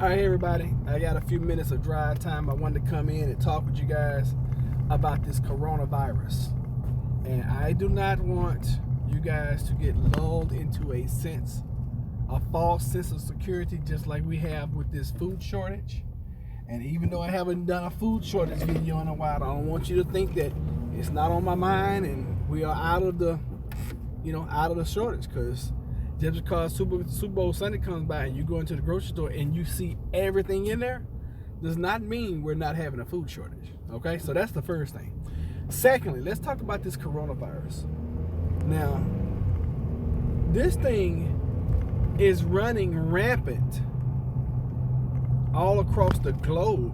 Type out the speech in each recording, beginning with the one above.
All right, everybody, I got a few minutes of drive time. I wanted to come in and talk with you guys about this coronavirus. And I do not want you guys to get lulled into a false sense of security, just like we have with this food shortage. And even though I haven't done a food shortage video in a while, I don't want you to think that it's not on my mind and we are out of the shortage. Because just because Super Bowl Sunday comes by and you go into the grocery store and you see everything in there, does not mean we're not having a food shortage. Okay, so that's the first thing. Secondly, let's talk about this coronavirus. Now, this thing is running rampant all across the globe,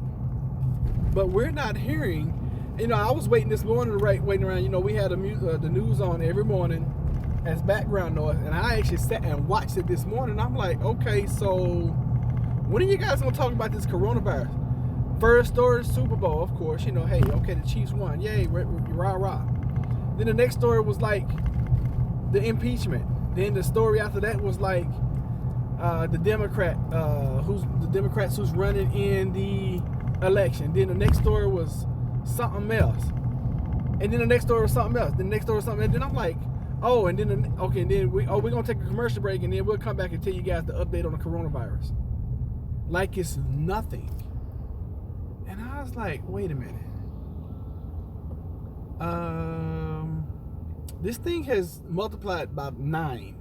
but we're not hearing. I was waiting this morning, waiting around. We had the news on every morning as background noise, and I actually sat and watched it this morning. I'm like, okay, so when are you guys gonna talk about this coronavirus? First story, Super Bowl, of course. Hey, okay, the Chiefs won, yay, rah rah. Then the next story was like the impeachment. Then the story after that was like the Democrats who's running in the election. Then the next story was something else, and then the next story was something else. Then the next story was something, and then I'm like, oh, and then we're gonna take a commercial break, and then we'll come back and tell you guys the update on the coronavirus, like it's nothing. And I was like, wait a minute. This thing has multiplied by 9.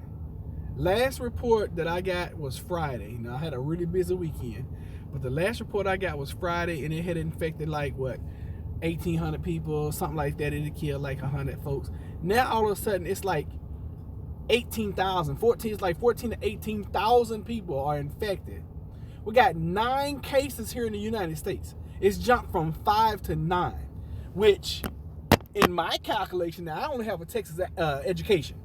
Last report that I got was Friday. Now, I had a really busy weekend, but the last report I got was Friday, and it had infected 1,800 people, something like that. It had killed 100 folks. Now all of a sudden it's 18,000, 14. It's 14 to 18,000 people are infected. We got 9 cases here in the United States. It's jumped from 5 to 9, which, in my calculation, now I only have a Texas education,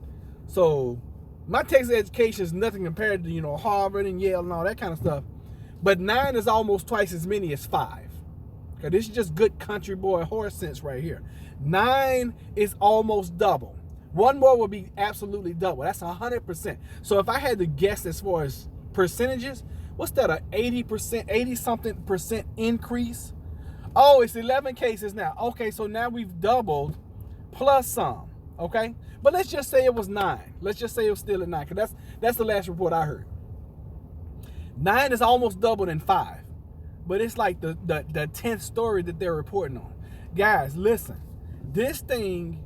so my Texas education is nothing compared to Harvard and Yale and all that kind of stuff. But 9 is almost twice as many as 5. Okay, this is just good country boy horse sense right here. 9 is almost double. One more will be absolutely double. That's 100%. So if I had to guess as far as percentages, what's that, a 80-something percent increase? Oh, it's 11 cases now. Okay, so now we've doubled plus some, okay? But let's just say it was 9. Let's just say it was still at 9, because that's the last report I heard. 9 is almost doubled in 5. But it's like the 10th story that they're reporting on. Guys, listen. This thing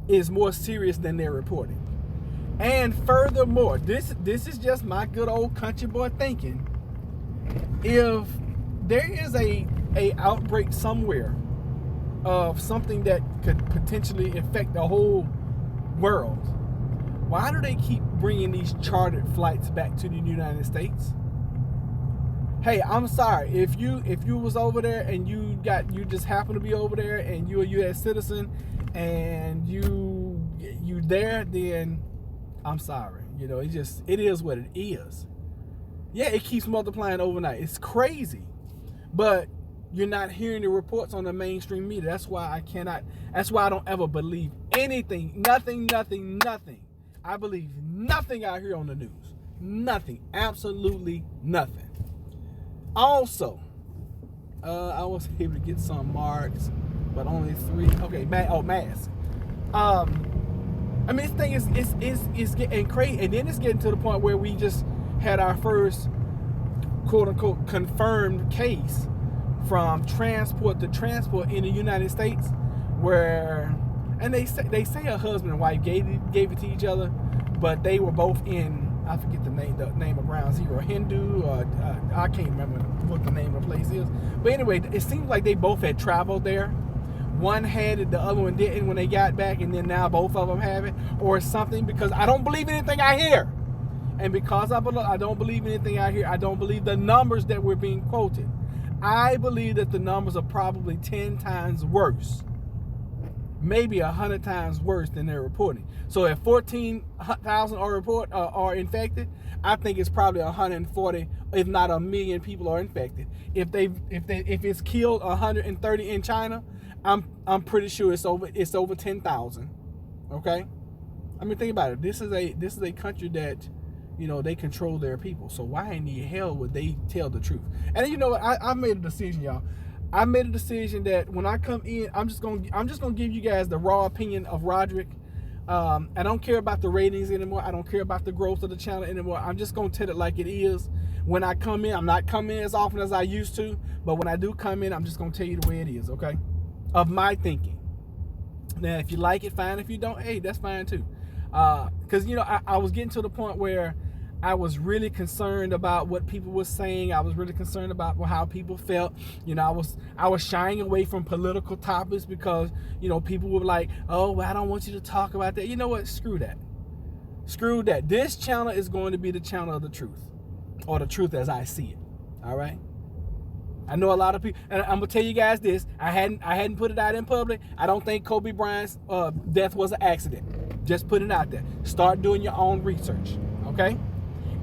is more serious than they're reporting. And furthermore, this is just my good old country boy thinking. If there is a outbreak somewhere of something that could potentially affect the whole world, why do they keep bringing these chartered flights back to the United States? Hey, I'm sorry, if you was over there and you just happen to be over there and you're a U.S. citizen and you there, then I'm sorry. It is what it is. Yeah, it keeps multiplying overnight. It's crazy. But you're not hearing the reports on the mainstream media. That's why I don't ever believe anything. Nothing. I believe nothing I hear on the news. Nothing. Absolutely nothing. Also, I was able to get some marks, but only 3. Okay, masks. This thing is getting crazy, and then it's getting to the point where we just had our first quote unquote confirmed case from transport to transport in the United States, and they say a husband and wife gave it to each other, but they were both in, I forget the name of ground zero, Hindu, I can't remember what the name of the place is. But anyway, it seems like they both had traveled there. One had it, the other one didn't when they got back, and then now both of them have it, or something, because I don't believe anything I hear. And because I don't believe anything I hear, I don't believe the numbers that were being quoted. I believe that the numbers are probably 10 times worse. Maybe 100 times worse than they're reporting. So if 14,000 are infected, I think it's probably 140, if not 1 million people are infected. If it's killed 130 in China, I'm pretty sure it's over 10,000. Okay, I mean, think about it. This is a country that they control their people. So why in the hell would they tell the truth? And you know what? I made a decision, y'all. I made a decision that when I come in, I'm just gonna give you guys the raw opinion of Roderick. I don't care about the ratings anymore. I don't care about the growth of the channel anymore. I'm just gonna tell it like it is. When I come in, I'm not coming in as often as I used to, but when I do come in, I'm just gonna tell you the way it is, okay? Of my thinking. Now, if you like it, fine. If you don't, hey, that's fine too. Because I was getting to the point where I was really concerned about what people were saying. I was really concerned about how people felt. I was shying away from political topics because people were like, "Oh, well, I don't want you to talk about that." You know what? Screw that. Screw that. This channel is going to be the channel of the truth, or the truth as I see it. All right. I know a lot of people, and I'm gonna tell you guys this. I hadn't put it out in public. I don't think Kobe Bryant's death was an accident. Just put it out there. Start doing your own research. Okay.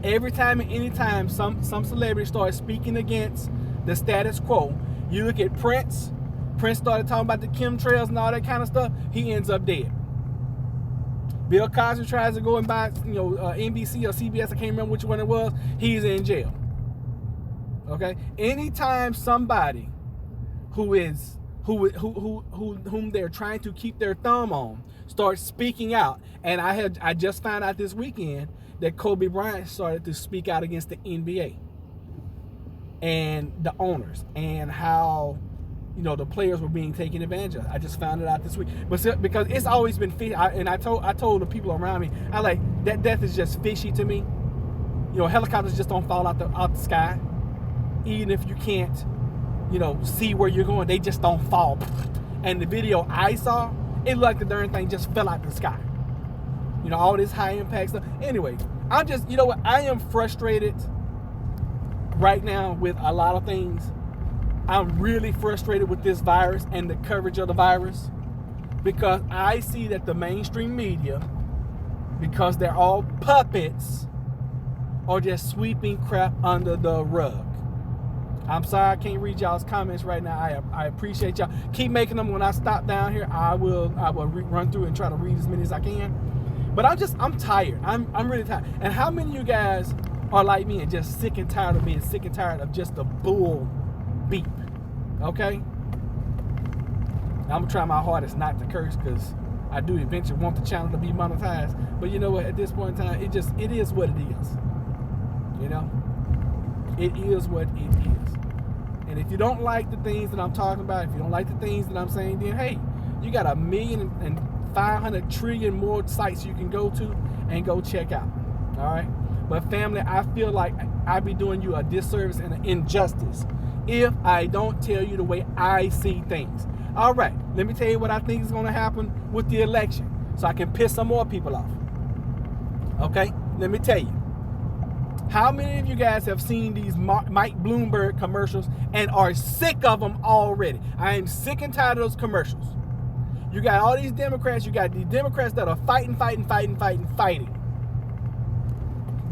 Every time and anytime some celebrity starts speaking against the status quo, you look at Prince. Prince started talking about the chemtrails and all that kind of stuff. He ends up dead. Bill Cosby tries to go and buy, NBC or CBS. I can't remember which one it was. He's in jail. Okay. Anytime somebody whom they're trying to keep their thumb on starts speaking out, and I just found out this weekend that Kobe Bryant started to speak out against the NBA and the owners and how the players were being taken advantage of. I just found it out this week, but because it's always been fishy, I told the people around me, I like that death is just fishy to me. Helicopters just don't fall out the sky, even if you can't see where you're going. They just don't fall. And the video I saw, it looked like the darn thing just fell out the sky. All this high impact stuff. Anyway, I'm just, I am frustrated right now with a lot of things. I'm really frustrated with this virus and the coverage of the virus, because I see that the mainstream media, because they're all puppets, are just sweeping crap under the rug. I'm sorry I can't read y'all's comments right now. I appreciate y'all. Keep making them. When I stop down here, I will run through and try to read as many as I can. But I'm tired. I'm really tired. And how many of you guys are like me and just sick and tired of being sick and tired of just the bull beep? Okay? I'm gonna try my hardest not to curse, because I do eventually want the channel to be monetized. But you know what? At this point in time, it is what it is. It is what it is. And if you don't like the things that I'm talking about, if you don't like the things that I'm saying, then hey, you got 1,500 trillion more sites you can go to and go check out. All right. But family, I feel like I'd be doing you a disservice and an injustice if I don't tell you the way I see things. All right. Let me tell you what I think is going to happen with the election, so I can piss some more people off. Okay. Let me tell you. How many of you guys have seen these Mike Bloomberg commercials and are sick of them already? I am sick and tired of those commercials. You got all these Democrats. You got these Democrats that are fighting,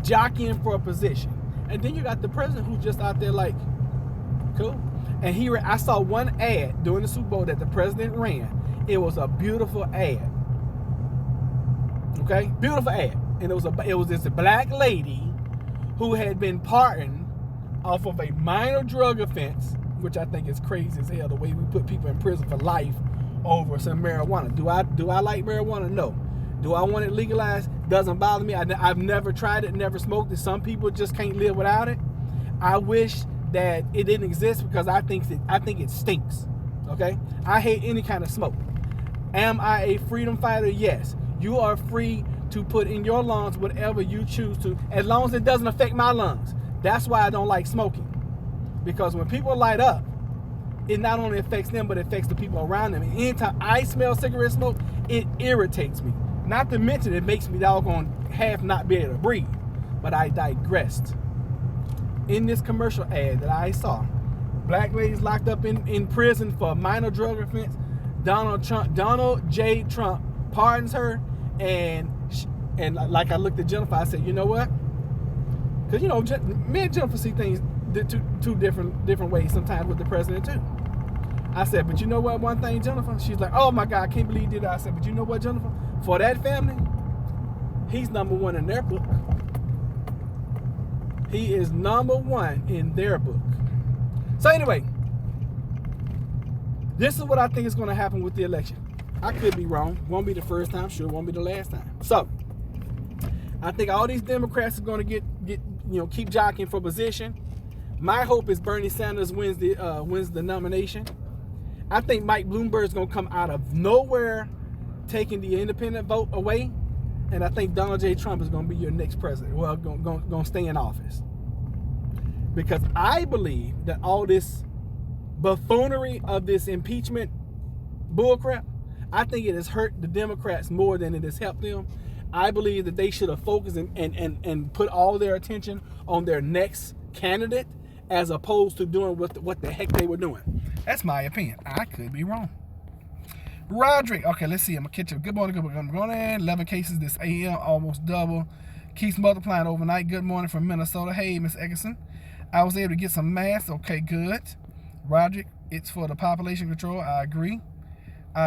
jockeying for a position. And then you got the president who's just out there like, cool. And I saw one ad during the Super Bowl that the president ran. It was a beautiful ad. Okay? Beautiful ad. And it was this black lady who had been pardoned off of a minor drug offense, which I think is crazy as hell, the way we put people in prison for life over some marijuana. Do I like marijuana? No. Do I want it legalized? Doesn't bother me. I've never tried it, never smoked it. Some people just can't live without it. I wish that it didn't exist, because I think it stinks. Okay? I hate any kind of smoke. Am I a freedom fighter? Yes. You are free to put in your lungs whatever you choose to, as long as it doesn't affect my lungs. That's why I don't like smoking. Because when people light up, it not only affects them, but it affects the people around them. And anytime I smell cigarette smoke, it irritates me. Not to mention, it makes me doggone half not be able to breathe. But I digressed. In this commercial ad that I saw, black ladies locked up in prison for a minor drug offense. Donald J. Trump pardons her, and like I looked at Jennifer, I said, you know what? Because me and Jennifer see things two different ways sometimes with the president too. I said, but you know what? One thing, Jennifer. She's like, oh my God, I can't believe you did that. I said, but you know what, Jennifer? For that family, he's number one in their book. He is number one in their book. So anyway, this is what I think is going to happen with the election. I could be wrong. Won't be the first time. Sure, won't be the last time. So I think all these Democrats are going to get keep jockeying for position. My hope is Bernie Sanders wins the nomination. I think Mike Bloomberg is going to come out of nowhere, taking the independent vote away, and I think Donald J. Trump is going to be your next president. Well, going to stay in office, because I believe that all this buffoonery of this impeachment bullcrap, I think it has hurt the Democrats more than it has helped them. I believe that they should have focused and put all their attention on their next candidate, as opposed to doing what the heck they were doing. That's my opinion. I could be wrong. Roderick. Okay, let's see. I'm going to catch up. Good morning. I'm going in. 11 cases this AM, almost double. Keeps multiplying overnight. Good morning from Minnesota. Hey, Miss Eggerson. I was able to get some masks. Okay, good. Roderick, it's for the population control. I agree.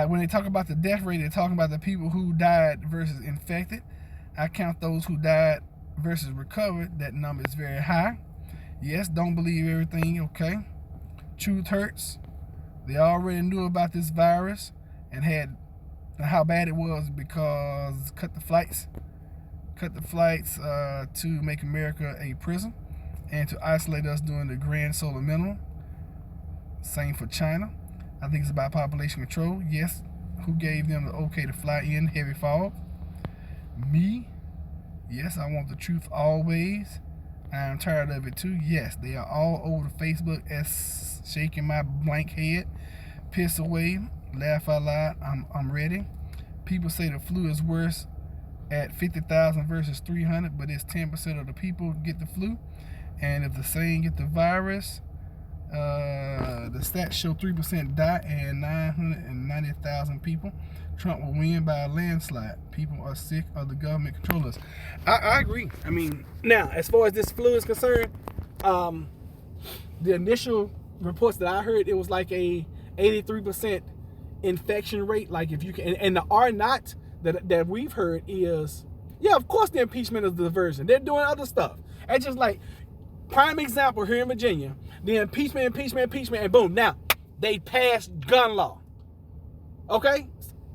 When they talk about the death rate, they're talking about the people who died versus infected. I count those who died versus recovered. That number is very high. Yes, don't believe everything. Okay. Truth hurts. They already knew about this virus and had how bad it was, because cut the flights to make America a prison and to isolate us during the grand solar minimum. Same for China. I think it's about population control. Yes. Who gave them the okay to fly in heavy fog? Me. Yes, I want the truth always. I'm tired of it too. Yes, they are all over the Facebook as shaking my blank head. Piss away. Laugh out loud. I'm ready. People say the flu is worse at 50,000 versus 300, but it's 10% of the people get the flu. And if the same get the virus, the stats show 3% die and 990,000 people. Trump will win by a landslide. People are sick of the government controllers. I agree. I mean, now, as far as this flu is concerned, the initial reports that I heard, it was like a 83% infection rate. Like if you can, and the R naught that we've heard is, yeah, of course the impeachment is the diversion. They're doing other stuff. And just like, prime example here in Virginia, the impeachment, and boom, now they passed gun law. Okay?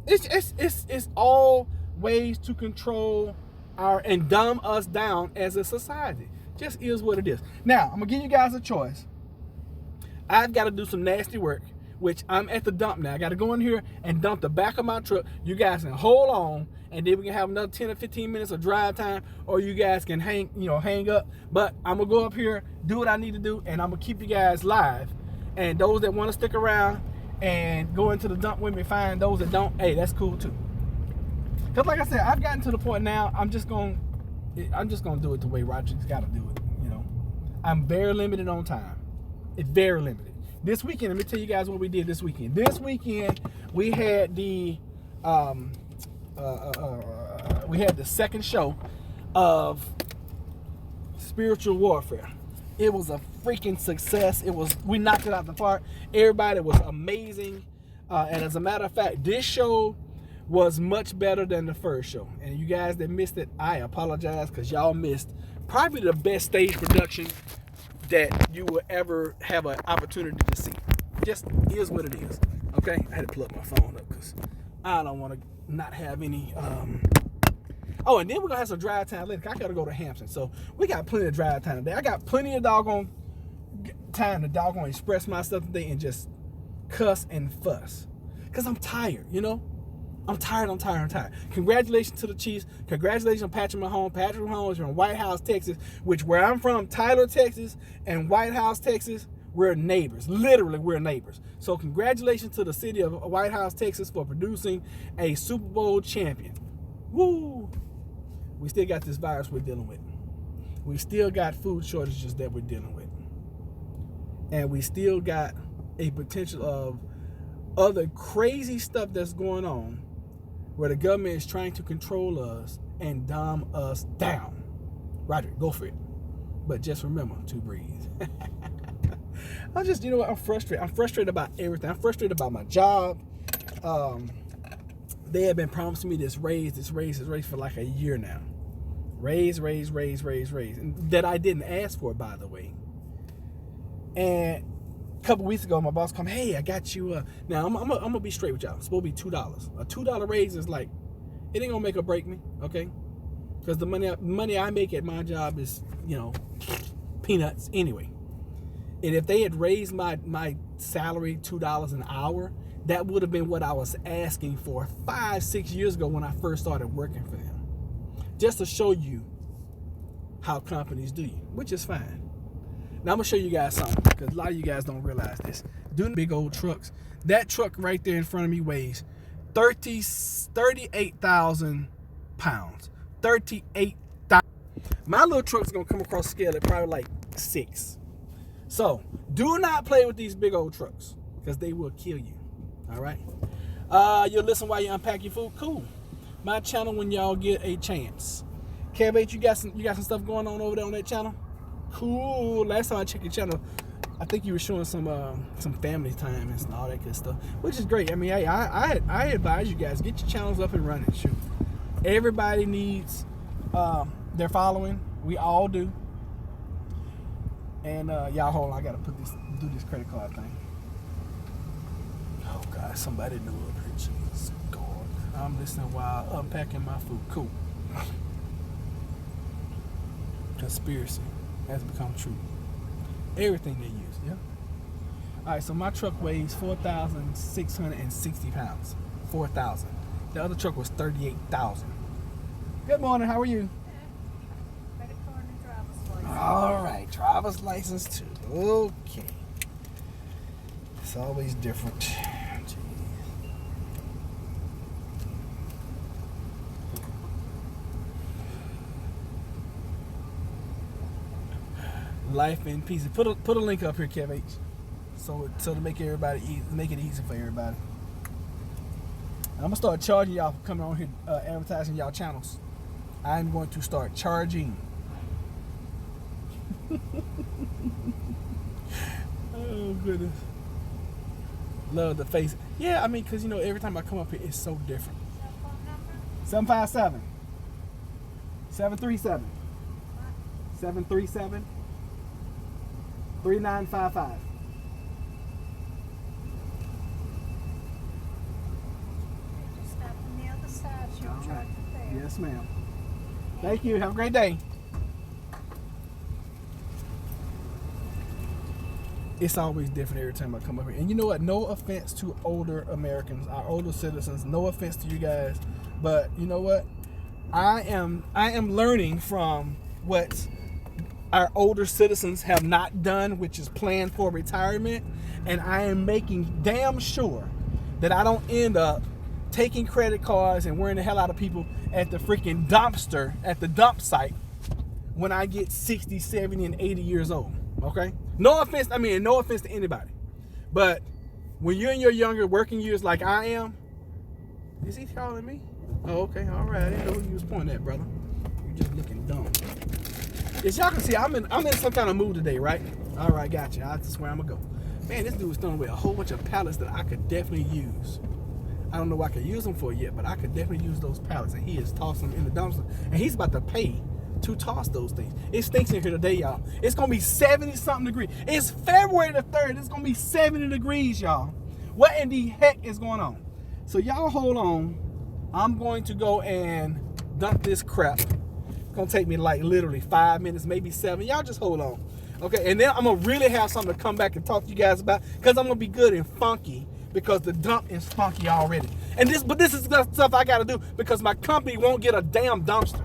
It's all ways to control and dumb us down as a society. Just is what it is. Now, I'm gonna give you guys a choice. I've got to do some nasty work, which I'm at the dump now. I got to go in here and dump the back of my truck. You guys can hold on, and then we can have another 10 or 15 minutes of drive time, or you guys can hang up. But I'm gonna go up here, do what I need to do, and I'm gonna keep you guys live. And those that want to stick around and go into the dump with me, fine. Those that don't, hey, that's cool too. Cause like I said, I've gotten to the point now. I'm just gonna do it the way Roger's got to do it. I'm very limited on time. It's very limited. This weekend, let me tell you guys what we did this weekend. This weekend we had the second show of Spiritual Warfare. It was a freaking success. We knocked it out the park. Everybody was amazing. And as a matter of fact, this show was much better than the first show. And you guys that missed it, I apologize, because y'all missed probably the best stage production that you will ever have an opportunity to see. Just is what it is. Okay? I had to plug my phone up because I don't want to not have any Oh, and then we're gonna have some drive time later. I gotta go to Hampton, so we got plenty of drive time today. I got plenty of doggone time to doggone express myself today and just cuss and fuss, cause I'm tired. I'm tired. Congratulations to the Chiefs. Congratulations on Patrick Mahomes. Patrick Mahomes is from White House, Texas, which where I'm from, Tyler, Texas, and White House, Texas, we're neighbors. Literally, we're neighbors. So congratulations to the city of White House, Texas, for producing a Super Bowl champion. Woo! We still got this virus we're dealing with. We still got food shortages that we're dealing with. And we still got a potential of other crazy stuff that's going on where the government is trying to control us and dumb us down. Roger, go for it. But just remember to breathe. I'm frustrated. I'm frustrated about everything. I'm frustrated about my job. They have been promising me this raise for like a year now. Raise, and that I didn't ask for, by the way. And a couple weeks ago, my boss come, hey, I got you. Now I'm gonna be straight with y'all. It's supposed to be $2. A $2 raise is like, it ain't gonna make or break me, okay? Because the money I make at my job is, peanuts anyway. And if they had raised my salary $2 an hour, that would have been what I was asking for 5-6 years ago when I first started working for them. Just to show you how companies do you, which is fine. Now I'm gonna show you guys something, because a lot of you guys don't realize this. Doing big old trucks, that truck right there in front of me weighs 38,000 pounds. 38,000. My little truck's gonna come across the scale at probably like 6. So do not play with these big old trucks, because they will kill you. All right. You'll listen while you unpack your food. Cool. My channel when y'all get a chance. Kev H, you got some stuff going on over there on that channel? Cool. Last time I checked your channel, I think you were showing some family time and all that good stuff, which is great. I mean, I advise you guys, get your channels up and running. Shoot. Everybody needs their following. We all do. And y'all hold on, I gotta do this credit card thing. Oh God, somebody knew up here. Jesus God. I'm listening while unpacking my food. Cool. Conspiracy has become true. Everything they use, yeah. Alright, so my truck weighs 4,660 pounds. 4,000. The other truck was 38,000. Good morning, how are you? Credit card and driver's license. Alright, driver's license too. Okay. It's always different. Jeez. Life in pieces. Put a link up here, Kev H. So to make it easy for everybody. I'm gonna start charging y'all for coming on here advertising y'all channels. I'm going to start charging. Oh goodness. Love the face. Yeah, I mean, because every time I come up here, it's so different. Cell phone number? 757 737 3955. Just stop on the other side. She'll charge it there. Yes, ma'am. Thank you. Have a great day. It's always different every time I come up here. And you know what? No offense to older Americans, our older citizens. No offense to you guys. But you know what? I am learning from what our older citizens have not done, which is plan for retirement. And I am making damn sure that I don't end up taking credit cards and wearing the hell out of people at the freaking dumpster, at the dump site, when I get 60, 70, and 80 years old. Okay? No offense to anybody. But when you're in your younger working years like I am, is he calling me? Oh, okay, all right. I didn't know who you was pointing at, brother. You're just looking dumb. As y'all can see, I'm in some kind of mood today, right? All right, gotcha. That's where I'm gonna go. Man, this dude was throwing away a whole bunch of pallets that I could definitely use. I don't know what I could use them for yet, but I could definitely use those pallets. And he is tossing them in the dumpster. And he's about to pay to toss those things. It stinks in here today, y'all. It's gonna be 70-something degrees. It's February the 3rd. It's gonna be 70 degrees, y'all. What in the heck is going on? So y'all hold on. I'm going to go and dump this crap. It's gonna take me like literally 5 minutes, maybe 7. Y'all just hold on. Okay, and then I'm gonna really have something to come back and talk to you guys about, because I'm gonna be good and funky, because the dump is funky already. But this is stuff I gotta do because my company won't get a damn dumpster.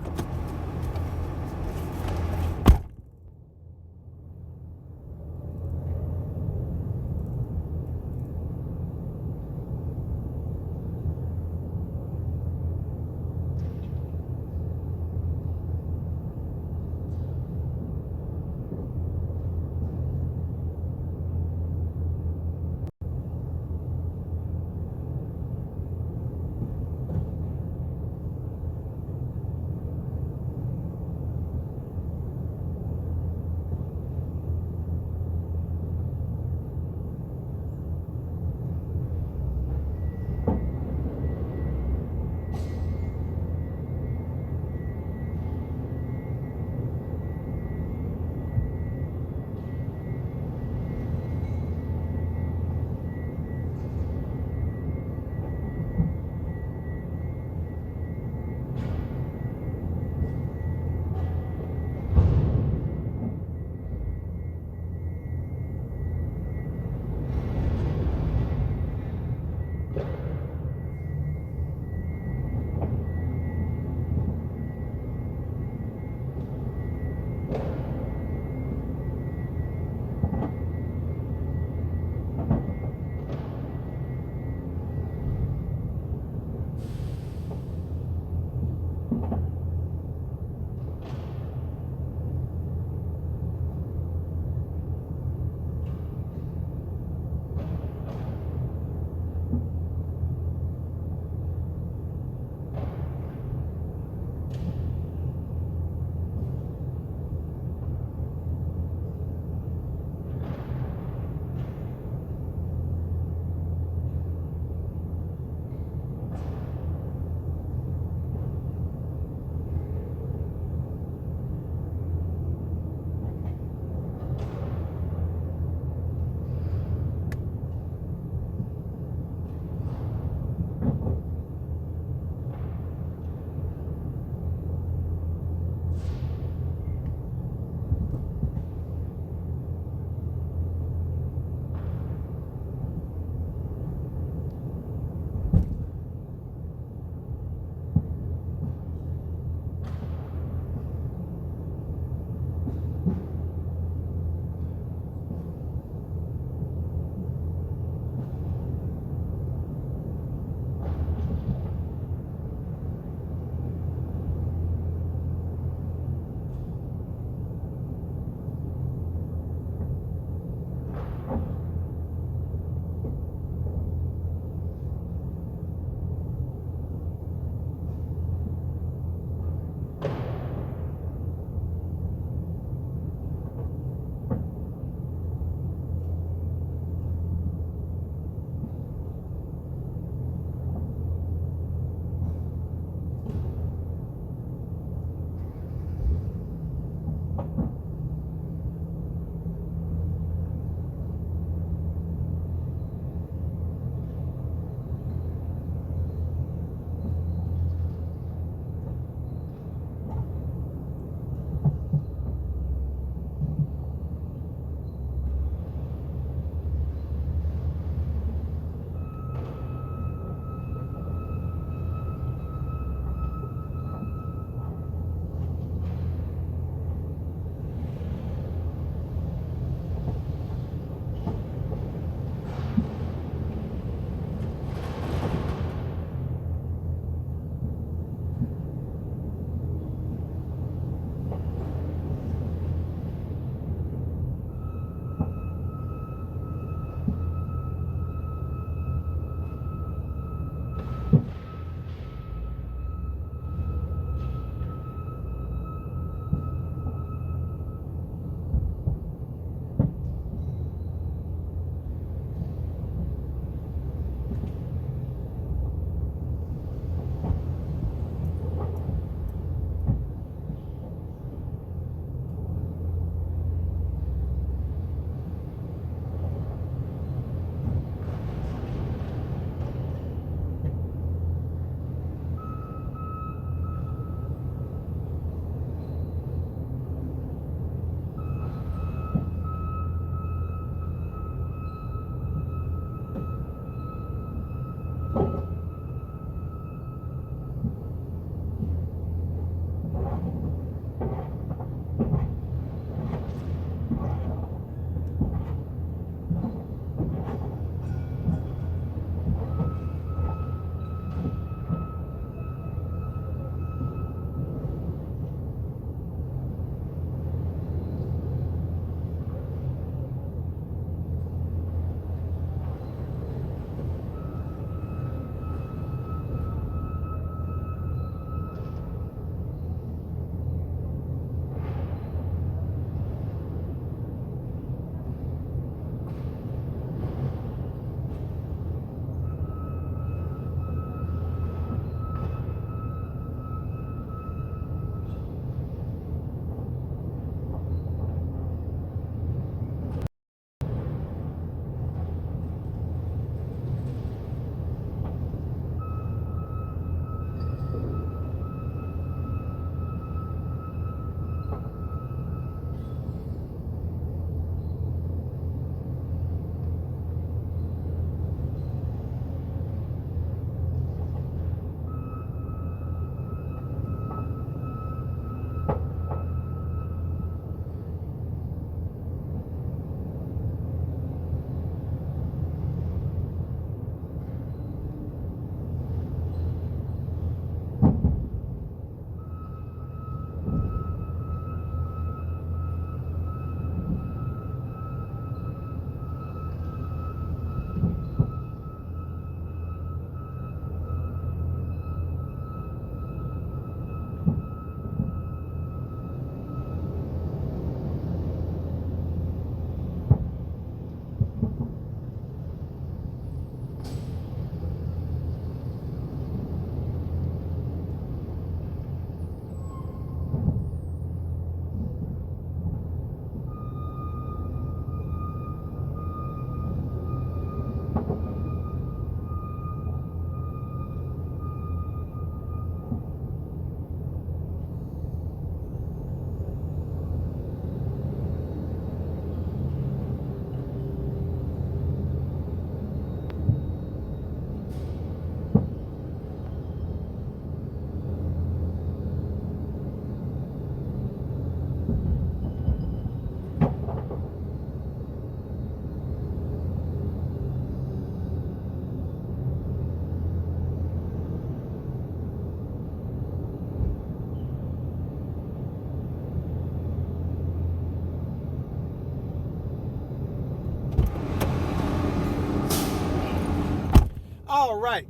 All right,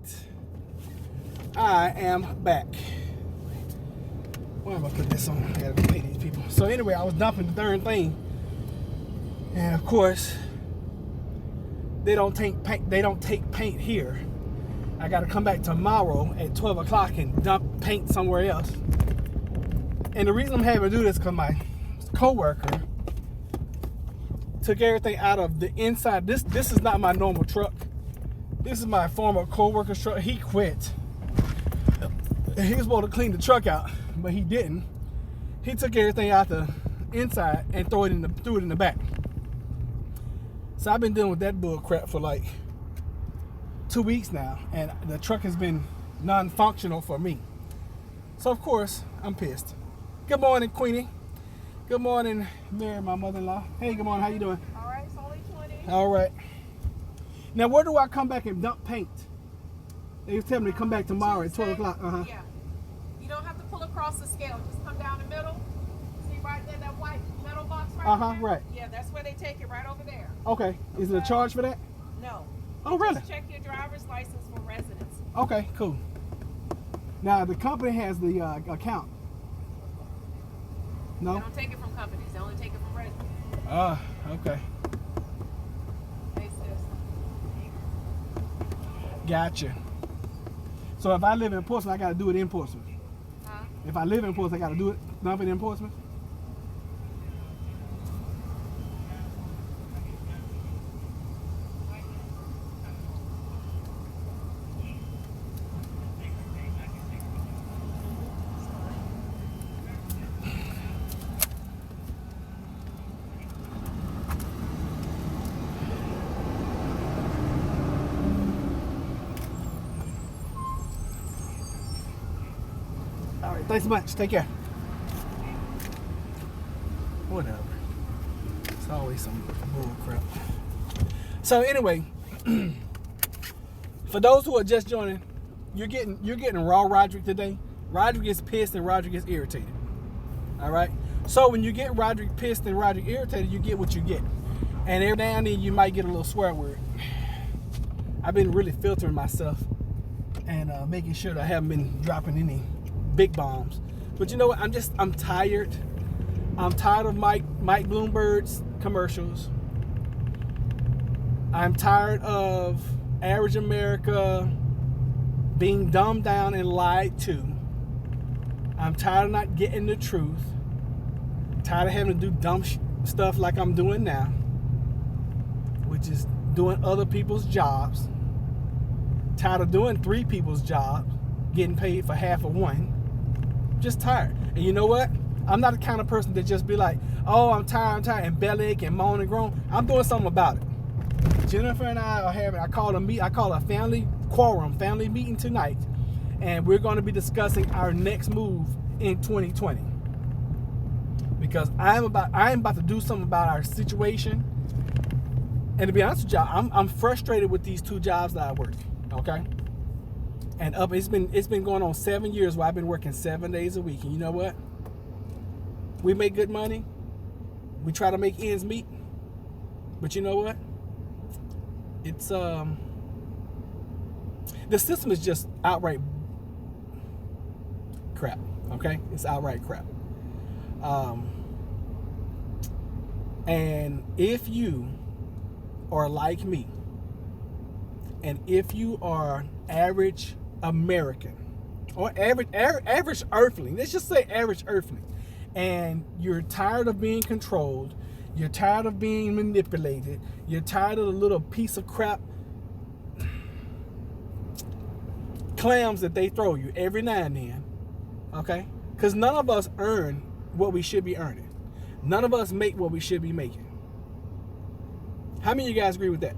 I am back. Where am I putting this on? I gotta pay these people. So anyway, I was dumping the darn thing, and of course, they don't take paint. They don't take paint here. I gotta come back tomorrow at 12 o'clock and dump paint somewhere else. And the reason I'm having to do this is because my coworker took everything out of the inside. This is not my normal truck. This is my former co-worker's truck. He quit. And he was supposed to clean the truck out, but he didn't. He took everything out the inside and threw it in the back. So I've been dealing with that bull crap for like 2 weeks now, and the truck has been non-functional for me. So of course I'm pissed. Good morning, Queenie. Good morning, Mary, my mother-in-law. Hey, good morning. How you doing? All right, it's only 20. All right. Now, where do I come back and dump paint? They was telling me to come back tomorrow at 12 o'clock. Yeah. You don't have to pull across the scale. Just come down the middle. See right there, that white metal box right there? Right. Yeah, that's where they take it, right over there. Okay. Is it a charge for that? No. Oh, really? Just check your driver's license for residence. Okay, cool. Now, the company has the account. No? They don't take it from companies. They only take it from residents. Okay. Hey, sis. Gotcha. So if I live in Portsmouth, I got to do it in Portsmouth. Huh? If I live in Portsmouth, I got to do it, dump it in Portsmouth? All right, thanks so much. Take care. Whatever. It's always some bull crap. So anyway, for those who are just joining, you're getting raw Roderick today. Roderick gets pissed and Roderick gets irritated. All right. So when you get Roderick pissed and Roderick irritated, you get what you get. And every now and then you might get a little swear word. I've been really filtering myself and making sure that I haven't been dropping any big bombs. But you know what? I'm tired. I'm tired of Mike Bloomberg's commercials. I'm tired of average America being dumbed down and lied to. I'm tired of not getting the truth. Tired of having to do dumb stuff like I'm doing now, which is doing other people's jobs. Tired of doing 3 people's jobs, getting paid for half of one. Just tired. And you know what? I'm not the kind of person that just be like, oh, I'm tired, and bellyache and moan and groan. I'm doing something about it. Jennifer and I are having, I call a family meeting tonight, and we're going to be discussing our next move in 2020. Because I'm about to do something about our situation. And to be honest with y'all, I'm frustrated with these 2 jobs that I work. Okay? And it's been going on 7 years where I've been working 7 days a week. And you know what? We make good money. We try to make ends meet. But you know what? It's the system is just outright crap. Okay? It's outright crap. And if you are like me, and if you are average American or average earthling, let's just say average earthling, and you're tired of being controlled, you're tired of being manipulated, you're tired of the little piece of crap clams that they throw you every now and then, okay? Because none of us earn what we should be earning. None of us make what we should be making. How many of you guys agree with that?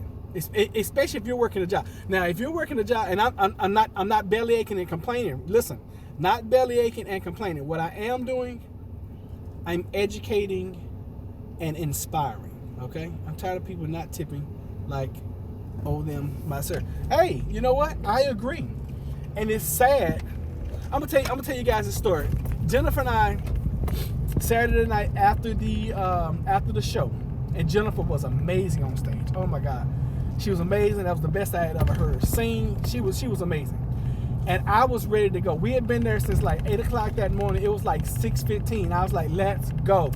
Especially if you're working a job. Now, if you're working a job, and I'm not belly aching and complaining. Listen, not belly aching and complaining. What I am doing, I'm educating and inspiring. Okay, I'm tired of people not tipping like, oh them my sir. Hey, you know what? I agree, and it's sad. I'm gonna tell you guys a story. Jennifer and I, Saturday night after the show, and Jennifer was amazing on stage. Oh my God. She was amazing. That was the best I had ever heard her sing. She was amazing. And I was ready to go. We had been there since like 8 o'clock that morning. It was like 6:15. I was like, let's go.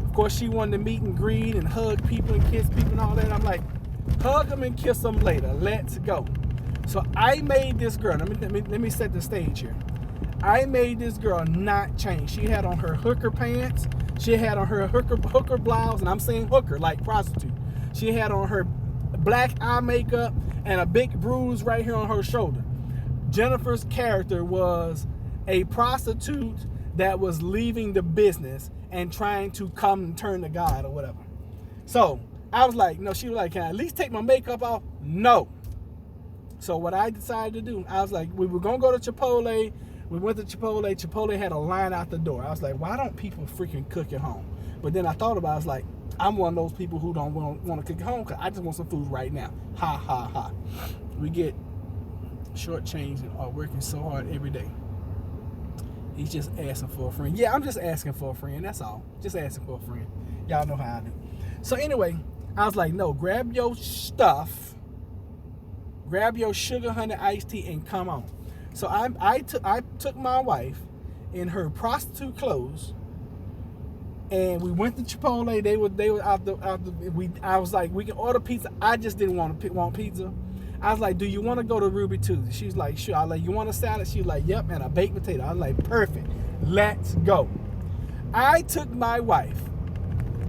Of course, she wanted to meet and greet and hug people and kiss people and all that. I'm like, hug them and kiss them later. Let's go. So I made this girl, let me set the stage here. I made this girl not change. She had on her hooker pants. She had on her hooker blouse, and I'm saying hooker, like prostitute. She had on her black eye makeup and a big bruise right here on her shoulder. Jennifer's character was a prostitute that was leaving the business and trying to come and turn to God or whatever. So I was like, no, she was like, can I at least take my makeup off? No. So what I decided to do, I was like, we were going to go to Chipotle. We went to Chipotle. Chipotle had a line out the door. I was like, why don't people freaking cook at home? But then I thought about it. I was like, I'm one of those people who don't want to cook at home because I just want some food right now. Ha, ha, ha. We get shortchanged and are working so hard every day. He's just asking for a friend. Yeah, I'm just asking for a friend. That's all. Just asking for a friend. Y'all know how I do. So anyway, I was like, no, grab your stuff. Grab your sugar honey iced tea and come on. So I took my wife in her prostitute clothes, and we went to Chipotle. They were out the. I was like, we can order pizza. I just didn't want pizza. I was like, do you want to go to Ruby Tuesday? She's like, sure. I was like, you want a salad? She was like, yep, and a baked potato. I was like, perfect. Let's go. I took my wife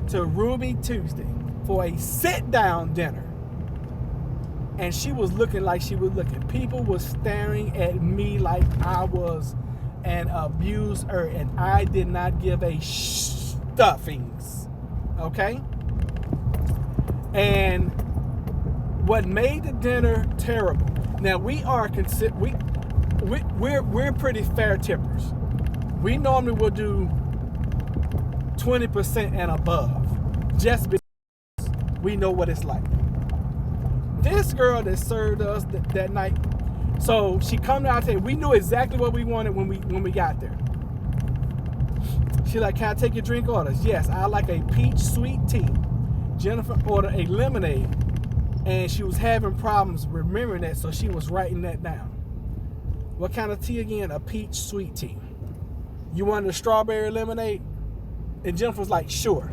to Ruby Tuesday for a sit-down dinner. And she was looking like she was looking. People were staring at me like I was an abuser, and I did not give a stuffings. Okay? And what made the dinner terrible? Now we're pretty fair tippers. We normally will do 20% and above, just because we know what it's like. This girl that served us that night, so she come to our table. We knew exactly what we wanted when we got there. She like, can I take your drink orders? Yes, I like a peach sweet tea. Jennifer ordered a lemonade, and she was having problems remembering that, so she was writing that down. What kind of tea again? A peach sweet tea. You wanted a strawberry lemonade? And Jennifer was like, sure.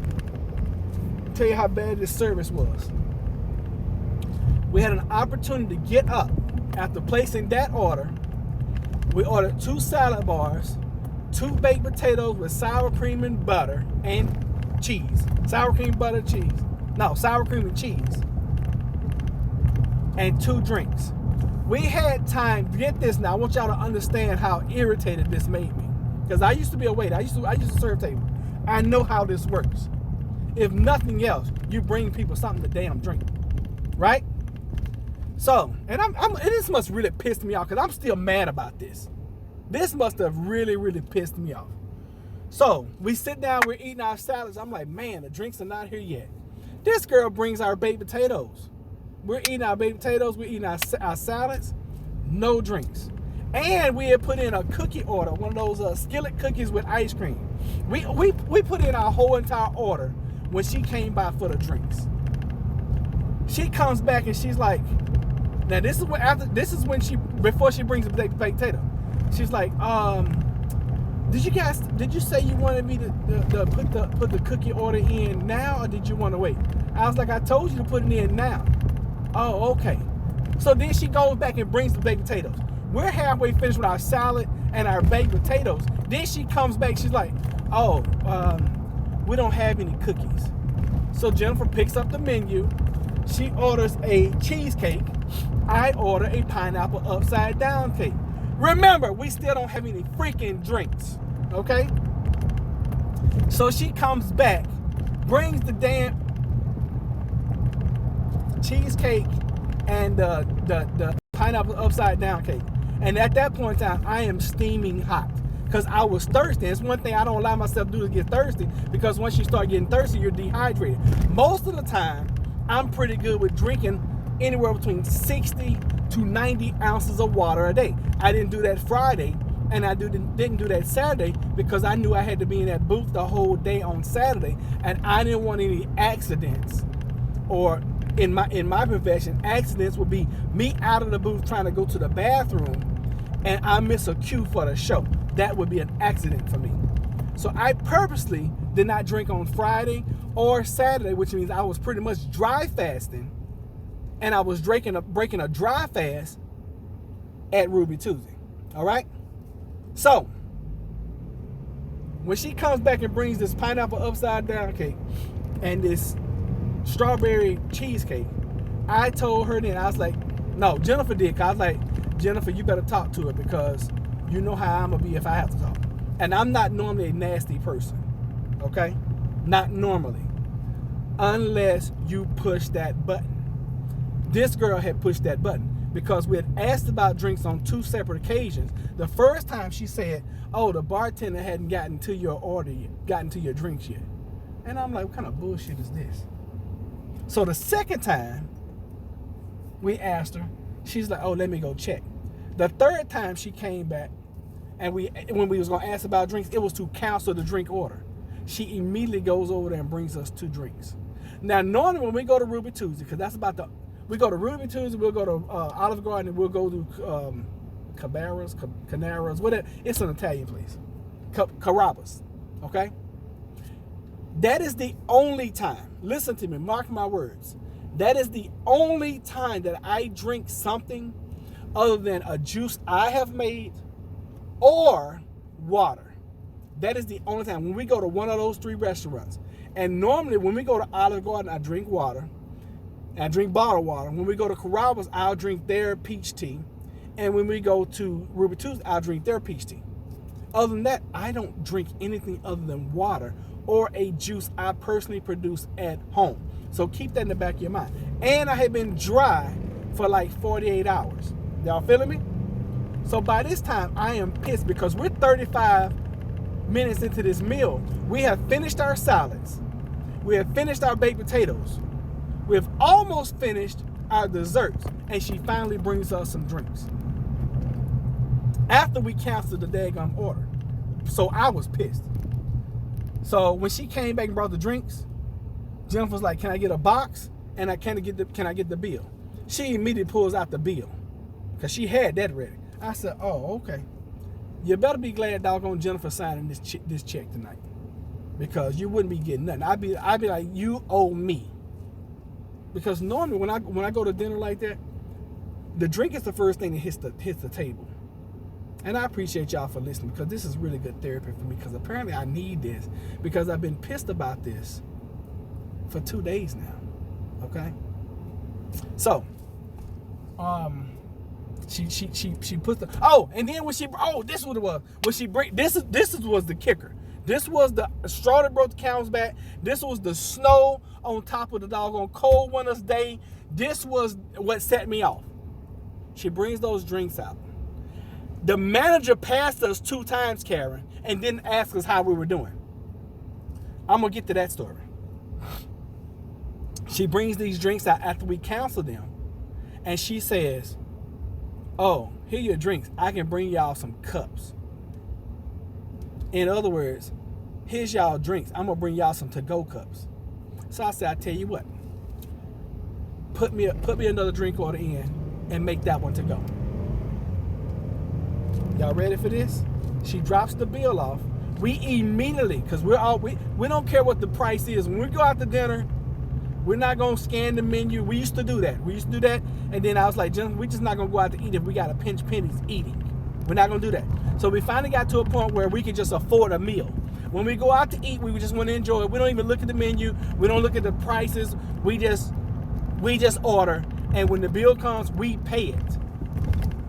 I'll tell you how bad this service was. We had an opportunity to get up after placing that order. We ordered 2 salad bars, 2 baked potatoes with sour cream and butter and cheese. Sour cream, butter, cheese. No, sour cream and cheese. And 2 drinks. We had time, get this now, I want y'all to understand how irritated this made me. Because I used to be a waiter. I used to serve table. I know how this works. If nothing else, you bring people something to damn drink. Right? So, and this must really piss me off because I'm still mad about this. This must have really, really pissed me off. So, we sit down, we're eating our salads. I'm like, man, the drinks are not here yet. This girl brings our baked potatoes. We're eating our baked potatoes, we're eating our salads, no drinks. And we had put in a cookie order, one of those skillet cookies with ice cream. We put in our whole entire order when she came by for the drinks. She comes back and she's like, now before she brings the baked potato, she's like, did you say you wanted me to put the cookie order in now, or did you want to wait? I was like, I told you to put it in now. Oh, okay. So then she goes back and brings the baked potatoes. We're halfway finished with our salad and our baked potatoes. Then she comes back, she's like, oh, we don't have any cookies. So Jennifer picks up the menu. She orders a cheesecake. I order a pineapple upside down cake. Remember, we still don't have any freaking drinks, okay? So she comes back, brings the damn cheesecake and the pineapple upside down cake. And at that point in time, I am steaming hot because I was thirsty. It's one thing I don't allow myself to do is get thirsty, because once you start getting thirsty, you're dehydrated. Most of the time, I'm pretty good with drinking anywhere between 60 to 90 ounces of water a day. I didn't do that Friday, and I didn't do that Saturday because I knew I had to be in that booth the whole day on Saturday, and I didn't want any accidents or in my profession, accidents would be me out of the booth trying to go to the bathroom and I miss a cue for the show. That would be an accident for me. So I purposely did not drink on Friday or Saturday, which means I was pretty much dry fasting, and I was breaking a dry fast at Ruby Tuesday. All right? So when she comes back and brings this pineapple upside down cake and this strawberry cheesecake, I told her then, I was like, no, Jennifer did. I was like, Jennifer, you better talk to her because you know how I'm going to be if I have to talk. And I'm not normally a nasty person, okay? Not normally. Unless you push that button. This girl had pushed that button because we had asked about drinks on 2 separate occasions. The first time she said, oh, the bartender hadn't gotten to your order yet, gotten to your drinks yet. And I'm like, what kind of bullshit is this? So the second time we asked her, she's like, oh, let me go check. The third time she came back, and when we was going to ask about drinks, it was to cancel the drink order. She immediately goes over there and brings us 2 drinks. Now, normally when we go to Ruby Tuesday, because we go to Ruby Tuesday, we'll go to Olive Garden, and we'll go to Canaras, whatever. It's an Italian place. Carrabba's, okay? That is the only time, listen to me, mark my words, that is the only time that I drink something other than a juice I have made or water. That is the only time. When we go to one of those 3 restaurants, and normally when we go to Olive Garden, I drink water, and I drink bottled water. When we go to Carrabba's, I'll drink their peach tea, and when we go to Ruby Tuesday, I'll drink their peach tea. Other than that, I don't drink anything other than water or a juice I personally produce at home. So keep that in the back of your mind. And I have been dry for like 48 hours. Y'all feeling me? So by this time, I am pissed because we're 35 minutes into this meal. We have finished our salads. We have finished our baked potatoes. We have almost finished our desserts. And she finally brings us some drinks after we canceled the daggum order. So I was pissed. So when she came back and brought the drinks, Jennifer was like, can I get a box? And can I get the bill? She immediately pulls out the bill because she had that ready. I said, oh, okay. You better be glad doggone Jennifer signing this check tonight, because you wouldn't be getting nothing. I'd be like, you owe me. Because normally when I go to dinner like that, the drink is the first thing that hits the table. And I appreciate y'all for listening, because this is really good therapy for me, because apparently I need this, because I've been pissed about this for 2 days now. Okay? So, she put and then this is what it was. When she this was the kicker. This was the straw that broke the camel's back. This was the snow on top of the doggone cold winter's day. This was what set me off. She brings those drinks out. The manager passed us 2 times, Karen, and didn't ask us how we were doing. I'm going to get to that story. She brings these drinks out after we cancel them, and she says, oh, here are your drinks. I can bring y'all some cups. In other words, here's y'all drinks. I'm going to bring y'all some to-go cups. So I said, I tell you what, put me another drink order in and make that one to go. Y'all ready for this? She drops the bill off. We immediately, because we don't care what the price is. When we go out to dinner, we're not going to scan the menu. We used to do that. And then I was like, we're just not going to go out to eat if we got to pinch pennies eating. We're not going to do that. So we finally got to a point where we could just afford a meal. When we go out to eat, we just want to enjoy it. We don't even look at the menu. We don't look at the prices. We just order. And when the bill comes, we pay it.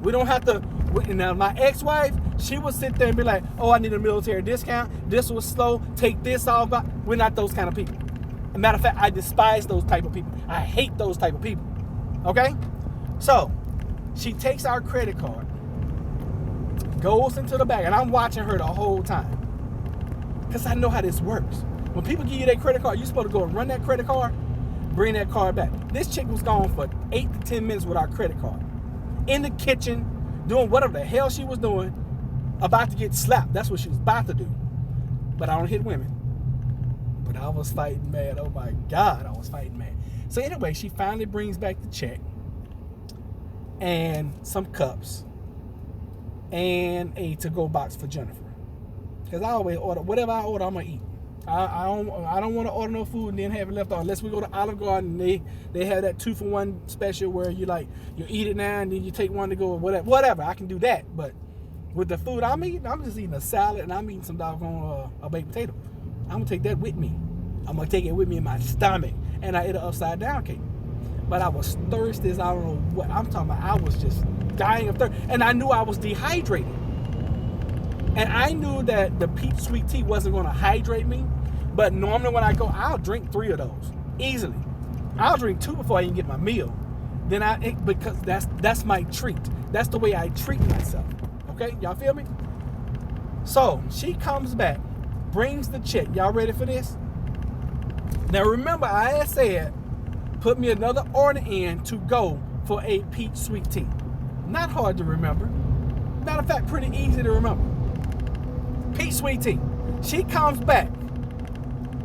We don't have to. Now, my ex-wife, she would sit there and be like, oh, I need a military discount. This was slow. Take this off. We're not those kind of people. As a matter of fact, I despise those type of people. I hate those type of people. Okay? So, she takes our credit card, goes into the bag, and I'm watching her the whole time, because I know how this works. When people give you their credit card, you're supposed to go and run that credit card, bring that card back. This chick was gone for 8 to 10 minutes with our credit card, in the kitchen, doing whatever the hell she was doing, about to get slapped. That's what she was about to do. But I don't hit women. But I was fighting mad. Oh my God, I was fighting mad. So anyway, she finally brings back the check and some cups and a to-go box for Jennifer. Because I always order, whatever I order, I'm going to eat. I don't want to order no food and then have it left on. Unless we go to Olive Garden, they have that 2-for-1 special where you eat it now and then you take one to go or whatever. I can do that. But with the food I'm eating, I'm just eating a salad and I'm eating some doggone a baked potato. I'm going to take that with me. I'm going to take it with me in my stomach. And I ate an upside down cake. But I was thirsty as I don't know what. I'm talking about, I was just dying of thirst. And I knew I was dehydrated. And I knew that the peach sweet tea wasn't going to hydrate me. But normally when I go, I'll drink 3 of those easily. I'll drink 2 before I even get my meal. Because that's my treat. That's the way I treat myself. Okay, y'all feel me? So she comes back, brings the check. Y'all ready for this? Now remember, I had said, put me another order in to go for a peach sweet tea. Not hard to remember. Matter of fact, pretty easy to remember. Peach sweet tea. She comes back,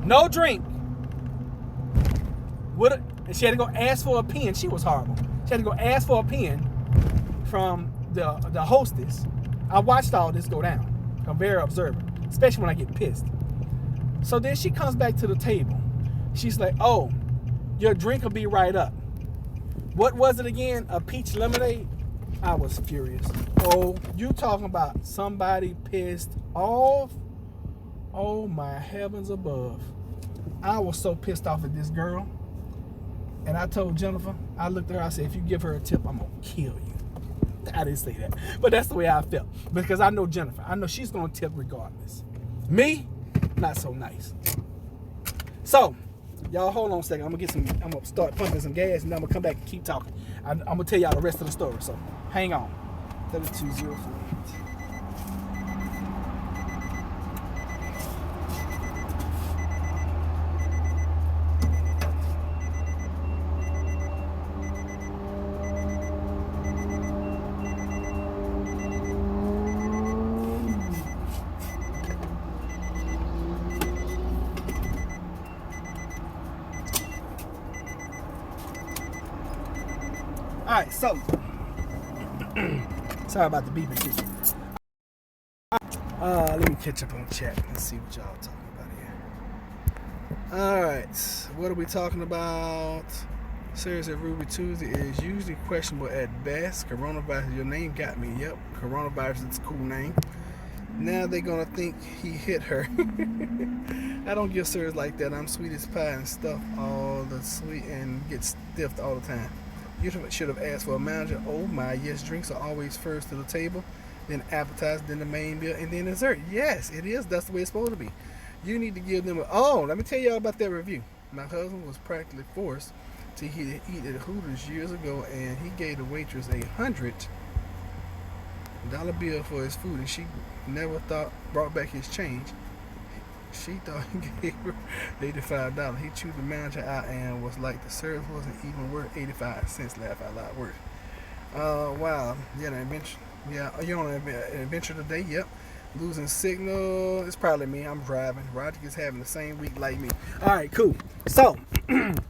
no drink. And she had to go ask for a pen. She was horrible. She had to go ask for a pen from the hostess. I watched all this go down. I'm very observant, especially when I get pissed. So then she comes back to the table. She's like, oh, your drink will be right up. What was it again? A peach lemonade? I was furious. Oh, you talking about somebody pissed off? Oh my heavens above. I was so pissed off at this girl. And I told Jennifer, I looked at her, I said, if you give her a tip, I'm going to kill you. I didn't say that. But that's the way I felt. Because I know Jennifer. I know she's going to tip regardless. Me, not so nice. So, y'all hold on a second. I'm going to start pumping some gas and then I'm going to come back and keep talking. I'm going to tell y'all the rest of the story. So, hang on. 32048. All right, so sorry about the beeping too. Let me catch up on chat and see what y'all talking about here. All right, what are we talking about? Seriously, Ruby Tuesday is usually questionable at best. Coronavirus, your name got me. Yep, coronavirus is a cool name. Now they're gonna think he hit her. I don't give serious like that. I'm sweet as pie and stuff all the sweet and get stiffed all the time. You should have asked for a manager. Oh my, yes, drinks are always first to the table, then appetizer, then the main meal, and then dessert. Yes, it is. That's the way it's supposed to be. You need to give them let me tell y'all about that review. My husband was practically forced to eat at Hooters years ago, and he gave the waitress $100 bill for his food, and she never brought back his change. She thought he gave her $85. He chewed the manager out and was like, the service wasn't even worth 85 cents. Laugh out loud worth. Wow. Yeah, an adventure. Yeah, you're on an adventure today. Yep. Losing signal. It's probably me. I'm driving. Roger is having the same week like me. All right, cool. So, the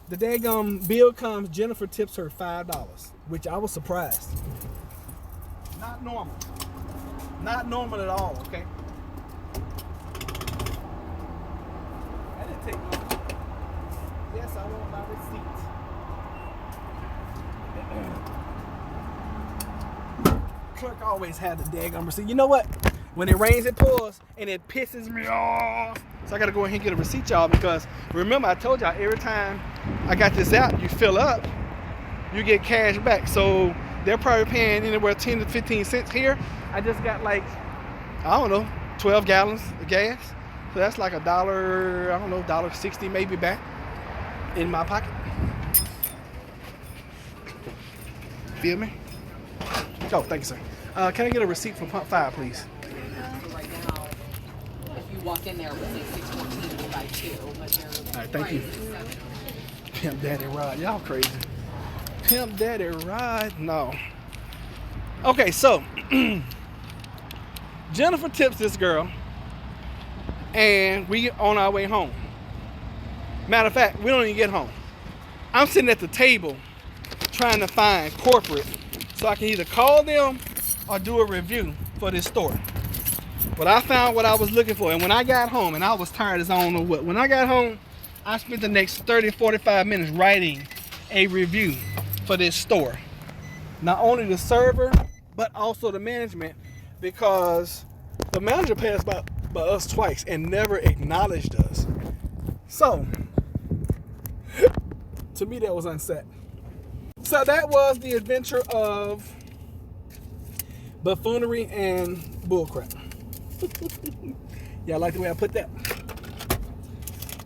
daggum bill comes. Jennifer tips her $5, which I was surprised. Not normal. Not normal at all, okay? Yes, I want my receipt. Clerk always had the daggum receipt. You know what? When it rains, it pours, and it pisses me off. So I gotta go ahead and get a receipt, y'all, because remember I told y'all every time I got this out, you fill up, you get cash back. So they're probably paying anywhere 10 to 15 cents here. I just got like, I don't know, 12 gallons of gas. So that's like $1, I don't know, $1.60 maybe back in my pocket. Feel me? Oh, thank you, sir. Can I get a receipt for pump 5, please? Right now, if you walk in there with a 614, you buy 2. But all right, thank you. Pimp Daddy Rod, y'all crazy. Pimp Daddy Rod, no. Okay, so Jennifer tips this girl, and we on our way home. Matter of fact, we don't even get home. I'm sitting at the table trying to find corporate so I can either call them or do a review for this store. But I found what I was looking for, and when I got home, and I was tired as I don't know what, when I got home, I spent the next 30, 45 minutes writing a review for this store. Not only the server, but also the management, because the manager passed by us twice and never acknowledged us. So, to me, that was unset. So that was the adventure of buffoonery and bullcrap. Y'all like the way I put that?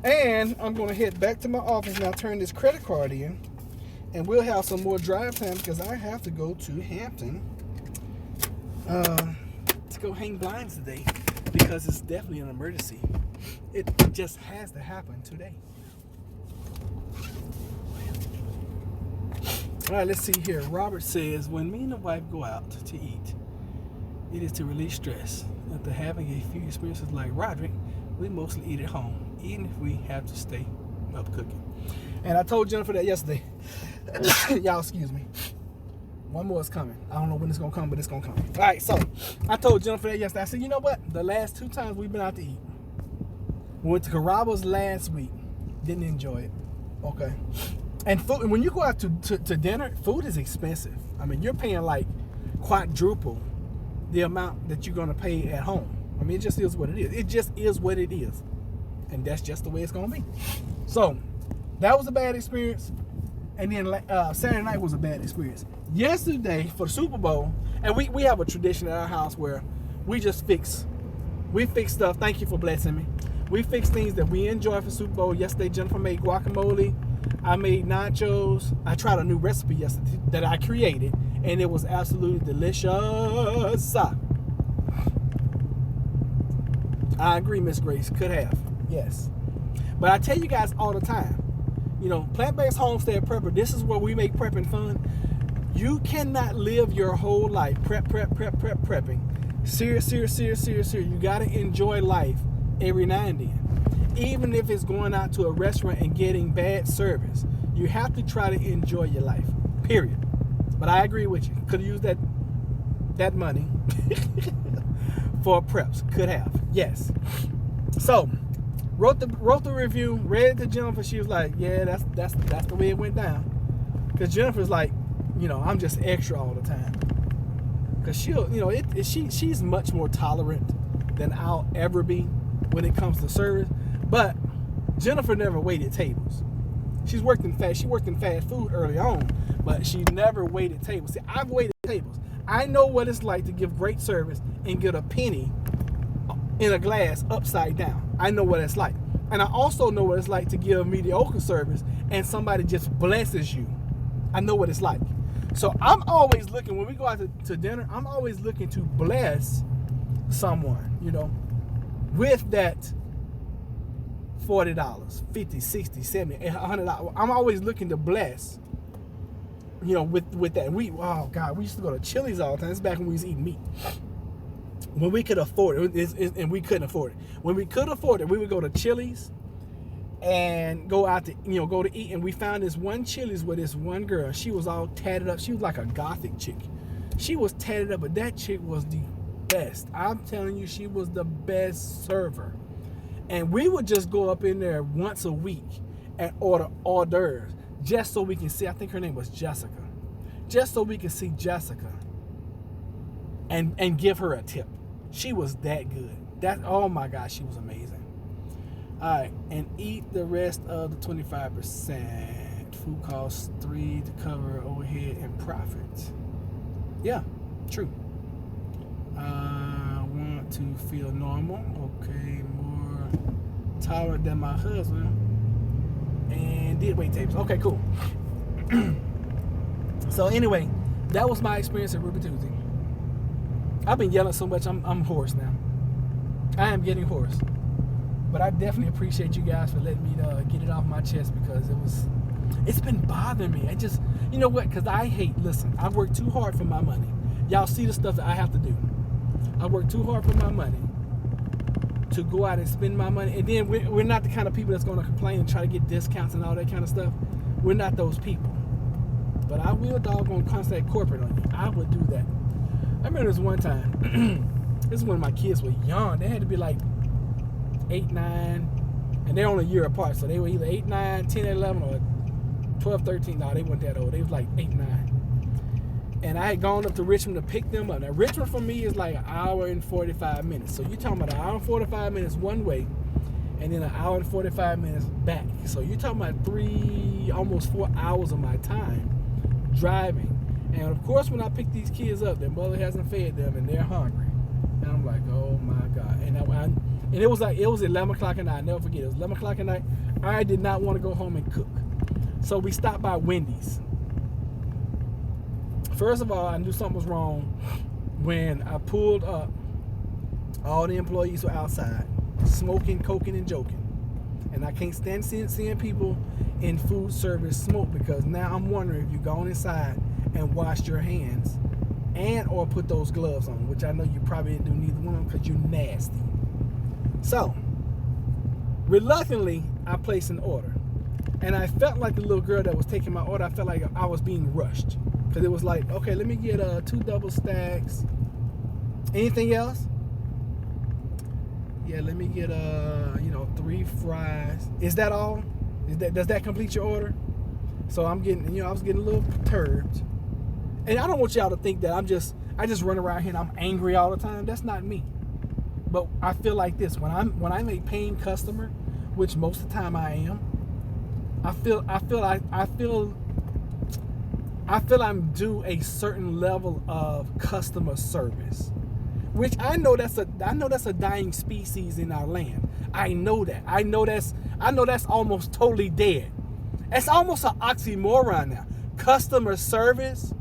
And I'm going to head back to my office now, turn this credit card in, and we'll have some more drive time because I have to go to Hampton to go hang blinds today because it's definitely an emergency. It just has to happen today. All right, let's see here. Robert says, when me and the wife go out to eat, it is to release stress. After having a few experiences like Roderick, we mostly eat at home, even if we have to stay up cooking. And I told Jennifer that yesterday. Y'all, excuse me. One more is coming. I don't know when it's going to come, but it's going to come. All right, so I told Jennifer that yesterday. I said, you know what? The last 2 times we've been out to eat, we went to Carrabba's last week. Didn't enjoy it. Okay. And food, when you go out to dinner, food is expensive. I mean, you're paying like quadruple the amount that you're going to pay at home. I mean, it just is what it is. It just is what it is. And that's just the way it's going to be. So, that was a bad experience. And then Saturday night was a bad experience. Yesterday, for the Super Bowl, and we have a tradition at our house where we fix stuff. Thank you for blessing me. We fix things that we enjoy for Super Bowl. Yesterday, Jennifer made guacamole. I made nachos. I tried a new recipe yesterday that I created, and it was absolutely delicious. I agree, Miss Grace. Could have. Yes. But I tell you guys all the time, you know, Plant Based Homestead Prepper, this is where we make prepping fun. You cannot live your whole life prepping. Serious. You got to enjoy life every now and then. Even if it's going out to a restaurant and getting bad service, you have to try to enjoy your life, period. But I agree with you. Could have used that money for preps. Could have, yes. So, wrote the review, read it to Jennifer. She was like, yeah, that's the way it went down. Because Jennifer's like, you know, I'm just extra all the time. Because she'll, you know, she's much more tolerant than I'll ever be when it comes to service. But Jennifer never waited tables. She worked in fast food early on, but she never waited tables. See, I've waited tables. I know what it's like to give great service and get a penny in a glass upside down. I know what it's like. And I also know what it's like to give mediocre service and somebody just blesses you. I know what it's like. So I'm always looking, when we go out to dinner, I'm always looking to bless someone, you know, with that $40, $50, $60, $70, $100. I'm always looking to bless, you know, with that. We used to go to Chili's all the time. It's back when we was eating meat. When we could afford it, and we couldn't afford it. When we could afford it, we would go to Chili's and go out to, you know, go to eat. And we found this one Chili's with this one girl. She was all tatted up. She was like a gothic chick. She was tatted up, but that chick was the best. I'm telling you, she was the best server. And we would just go up in there once a week and order hors d'oeuvres just so we can see. I think her name was Jessica. Just so we can see Jessica and give her a tip. She was that good. Oh my gosh, she was amazing. All right, and eat the rest of the 25%. Food costs $3 to cover overhead and profit. Yeah, true. Want to feel normal. Okay, more tolerant than my husband. And did wait tables. Okay, cool. So anyway, that was my experience at Ruby Tuesday. I've been yelling so much, I'm hoarse now. I am getting hoarse. But I definitely appreciate you guys for letting me get it off my chest, because it's been bothering me. I just, you know what, because listen, I work too hard for my money. Y'all see the stuff that I have to do. I work too hard for my money to go out and spend my money. And then we're not the kind of people that's going to complain and try to get discounts and all that kind of stuff. We're not those people. But I will doggone contact corporate on you. I would do that. I remember this one time. This is when my kids were young. They had to be like 8, 9, and they're only a year apart. So they were either 8, 9, 10, 11, or 12, 13. No, they weren't that old. They was like 8, 9. And I had gone up to Richmond to pick them up. Now, Richmond for me is like an hour and 45 minutes. So you're talking about an hour and 45 minutes one way, and then an hour and 45 minutes back. So you're talking about 3, almost 4 hours of my time driving. And of course, when I pick these kids up, their mother hasn't fed them, and they're hungry. And I'm like, oh my God. And it was 11 o'clock at night. I'll never forget. It was 11 o'clock at night. I did not want to go home and cook. So we stopped by Wendy's. First of all, I knew something was wrong when I pulled up. All the employees were outside, smoking, coking, and joking. And I can't stand seeing people in food service smoke, because now I'm wondering if you've gone inside and washed your hands and or put those gloves on, which I know you probably didn't do neither one because you're nasty. So, reluctantly, I placed an order. And I felt like the little girl that was taking my order, I felt like I was being rushed. Because it was like, okay, let me get 2 double stacks. Anything else? Yeah, let me get 3 fries. Is that all? Does that complete your order? So I'm getting, I was getting a little perturbed. And I don't want y'all to think that I just run around here and I'm angry all the time. That's not me. But I feel like this, when I'm a paying customer, which most of the time I am, I feel I'm due a certain level of customer service, which I know that's a dying species in our land. I know that. I know that's almost totally dead. It's almost an oxymoron now. Customer service.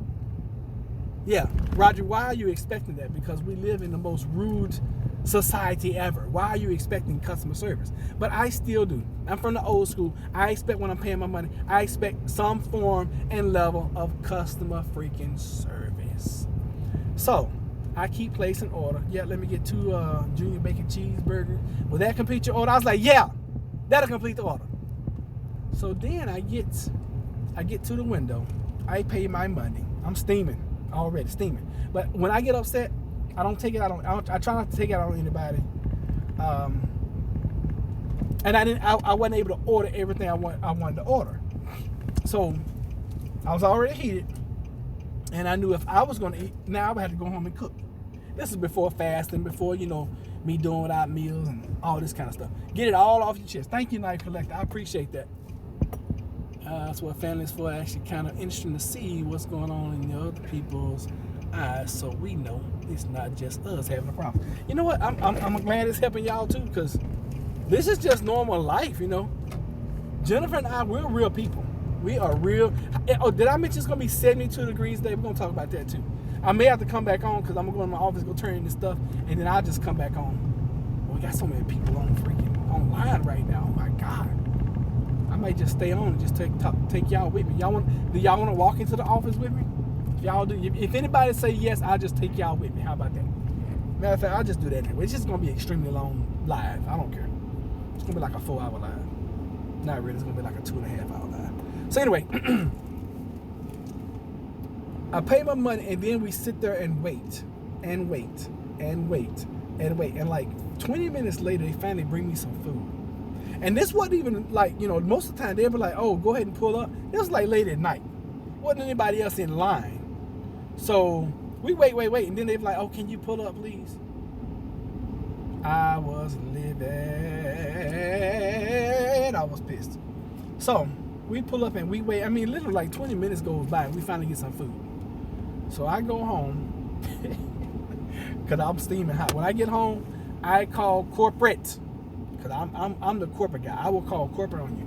Yeah, Roger, why are you expecting that? Because we live in the most rude society ever. Why are you expecting customer service? But I still do. I'm from the old school. I expect when I'm paying my money, I expect some form and level of customer freaking service. So, I keep placing order. Yeah, let me get 2 junior bacon cheeseburgers. Will that complete your order? I was like, yeah, that'll complete the order. So then I get to the window. I pay my money. I'm steaming. Already steaming. But when I get upset, I don't take it out on. I try not to take it out on anybody. And I wasn't able to order everything I wanted to order. So I was already heated, and I knew if I was going to eat, now I would have to go home and cook. This is before fasting, before me doing without meals and all this kind of stuff. Get it all off your chest. Thank you, Knife Collector. I appreciate that. That's what family's for. Actually, kind of interesting to see what's going on in the other people's eyes, so we know it's not just us having a problem. You know what? I'm glad it's helping y'all too, because this is just normal life. Jennifer and I, we're real people. We are real. Oh, did I mention it's gonna be 72 degrees today? We're gonna talk about that too. I may have to come back on because I'm gonna go in my office, go turn in this stuff, and then I'll just come back on. Well, we got so many people online right now. Oh my God. I might just stay on and just take y'all with me. Do y'all want to walk into the office with me? If y'all do, if anybody say yes, I'll just take y'all with me. How about that? Matter of fact, I'll just do that anyway. It's just gonna be extremely long live. I don't care. It's gonna be like a 4-hour live. Not really. It's gonna be like a 2.5-hour live. So anyway, I pay my money and then we sit there and wait and wait and wait and wait. And like 20 minutes later, they finally bring me some food. And this wasn't even like, most of the time they'd be like, oh, go ahead and pull up. It was like late at night. Wasn't anybody else in line. So we wait. And then they'd be like, oh, can you pull up, please? I was livid. I was pissed. So we pull up and we wait. I mean, literally like 20 minutes goes by and we finally get some food. So I go home because I'm steaming hot. When I get home, I call corporate. Because I'm the corporate guy. I will call corporate on you.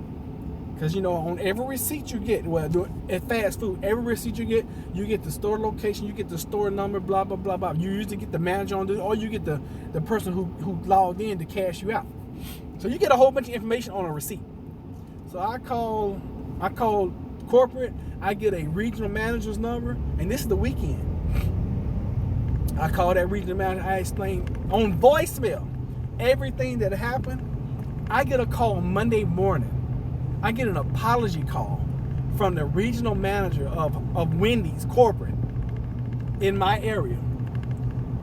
Because, on every receipt you get, at fast food, every receipt you get the store location, you get the store number, blah, blah, blah, blah. You usually get the manager on it, or you get the person who logged in to cash you out. So you get a whole bunch of information on a receipt. So I call corporate, I get a regional manager's number, and this is the weekend. I call that regional manager, I explain on voicemail everything that happened. I get a call Monday morning. I get an apology call from the regional manager of Wendy's corporate in my area.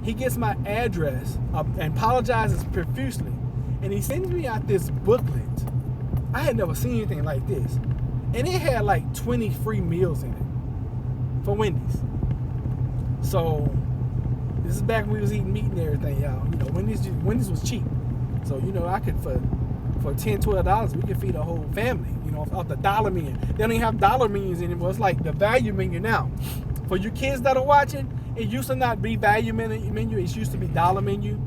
He gets my address and apologizes profusely. And he sends me out this booklet. I had never seen anything like this. And it had like 20 free meals in it for Wendy's. So this is back when we was eating meat and everything, y'all. You know, Wendy's was cheap. So, you know, I could for $10, $12, we could feed a whole family, you know, off the dollar menu. They don't even have dollar menus anymore. It's like the value menu now. For you kids that are watching, it used to not be value menu. It used to be dollar menu.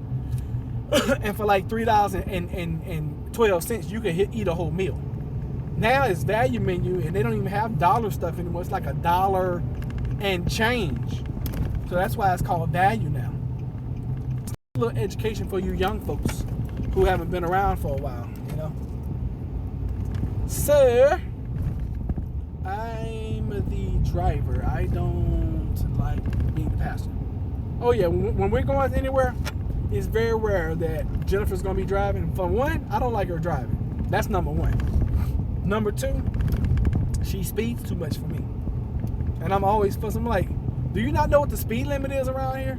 And for like $3.12, you could eat a whole meal. Now it's value menu, and they don't even have dollar stuff anymore. It's like $1 and change. So that's why it's called value now. A little education for you young folks who haven't been around for a while, you know. So, I'm the driver. I don't like being the passenger. Oh yeah, when we're going anywhere, it's very rare that Jennifer's gonna be driving. For one, I don't like her driving. That's number one. Number two, she speeds too much for me. And I'm always fussing. I'm like, do you not know what the speed limit is around here?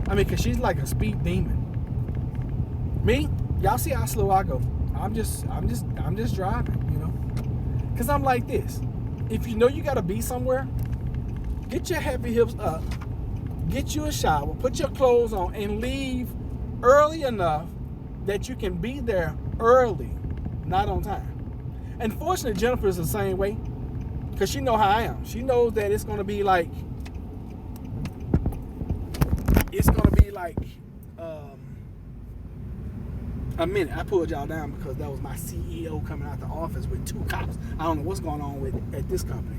I mean, cause she's like a speed demon. Me, y'all see how slow I go. I'm just driving, you know. Cause I'm like this. If you know you gotta be somewhere, get your happy hips up, get you a shower, put your clothes on, and leave early enough that you can be there early, not on time. And fortunately, Jennifer's the same way, because she know how I am. She knows that it's gonna be like a minute. I pulled y'all down because that was my CEO coming out the office with 2 cops. I don't know what's going on at this company,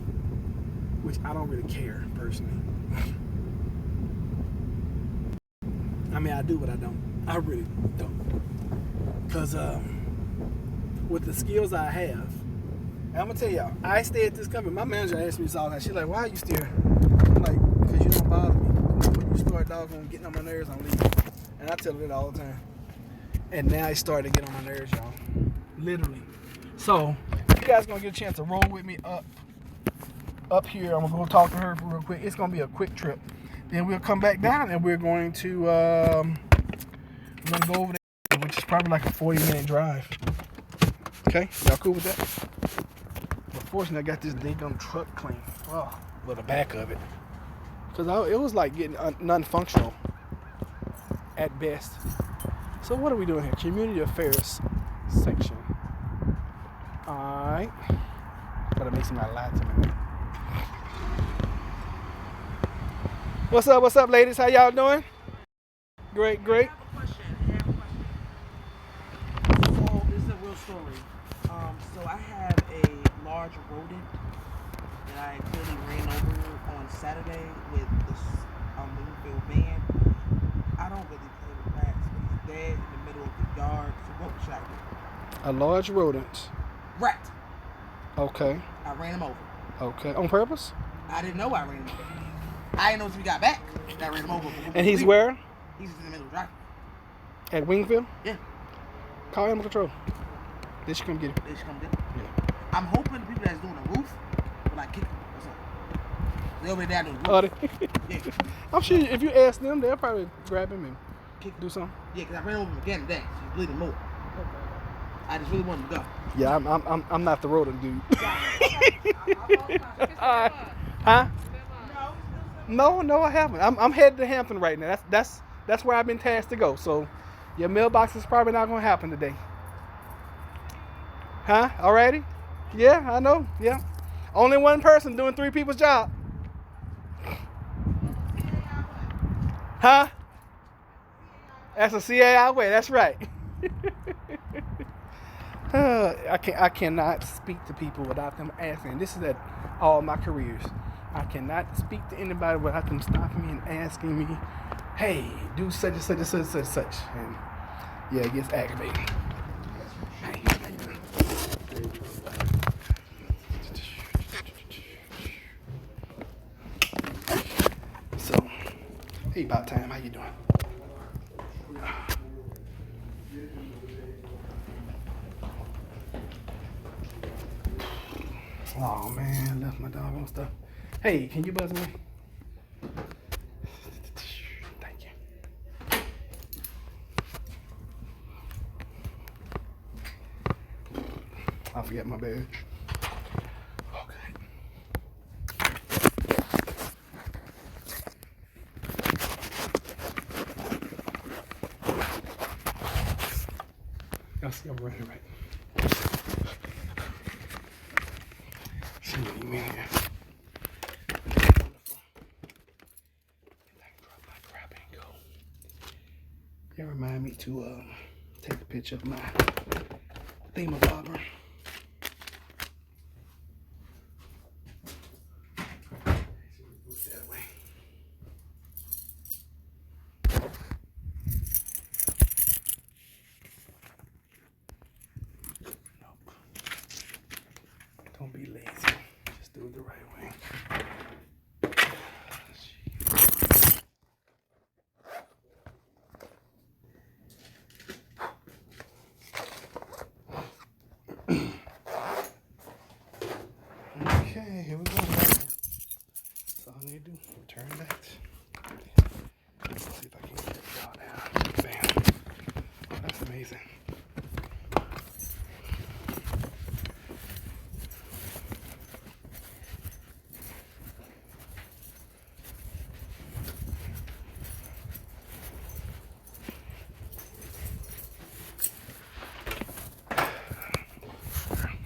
which I don't really care personally. I mean, I do, but I don't. I really don't. Because with the skills I have, and I'm going to tell y'all, I stay at this company. My manager asked me this all the time. She's like, why are you still here? I'm like, because you don't bother me. When you start doggone getting on my nerves, I'm leaving. And I tell her that all the time. And now it's starting to get on my nerves, y'all. Literally. So, you guys going to get a chance to roll with me up here. I'm going to go talk to her for real quick. It's going to be a quick trip. Then we'll come back down and we're going to go over there, which is probably like a 40-minute drive. Okay? Y'all cool with that? But fortunately, I got this daggum truck clean. Oh, with the back of it. Because it was like getting non-functional at best. So what are we doing here? Community affairs section. Alright. Gotta make somebody lie to me. What's up, ladies? How y'all doing? Great. I have a question. So this is a real story. So I have a large rodent that I clearly ran over on Saturday with this Bloomfield van. I don't really play with rats, but he's dead in the middle of the yard. So what should I do? A large rodent. Rat. Okay. I ran him over. Okay. On purpose? I didn't know I ran him over. I didn't know until we got back. I ran him over. And he's where? He's in the middle of the drive. At Wingfield? Yeah. Call animal control. They should come get him. They should come get him. Yeah. I'm hoping the people that's doing the roof will like kick him or something. They over there doing the Oh, roof. Yeah. I'm sure if you ask them, they'll probably grab him and do something. Yeah, because I ran over him again today. So he's bleeding more. I just really wanted to go. Yeah, I'm not the rodent dude. Huh? No, I haven't. I'm headed to Hampton right now. That's where I've been tasked to go. So your mailbox is probably not gonna happen today. Huh? Alrighty? Yeah, I know. Yeah. Only one person doing 3 people's job. Huh? That's a CAI way. That's right. I cannot speak to people without them asking. This is at all my careers. I cannot speak to anybody without them stopping me and asking me, hey, do such and such and such and such. And yeah, it gets aggravating. Hey, how you doing? So, hey, about time. How you doing? Oh man, left my doggone stuff. Hey, can you buzz me? Thank you. I forget my badge. Okay. Y'all see I'm running right. See what you mean here. That remind me to take a picture of my thingamabobber. That way. Nope. Don't be lazy. Just do it the right way. Okay, here we go. That's all I need to do. Turn that. Let's see if I can get it out now. Bam. That's amazing.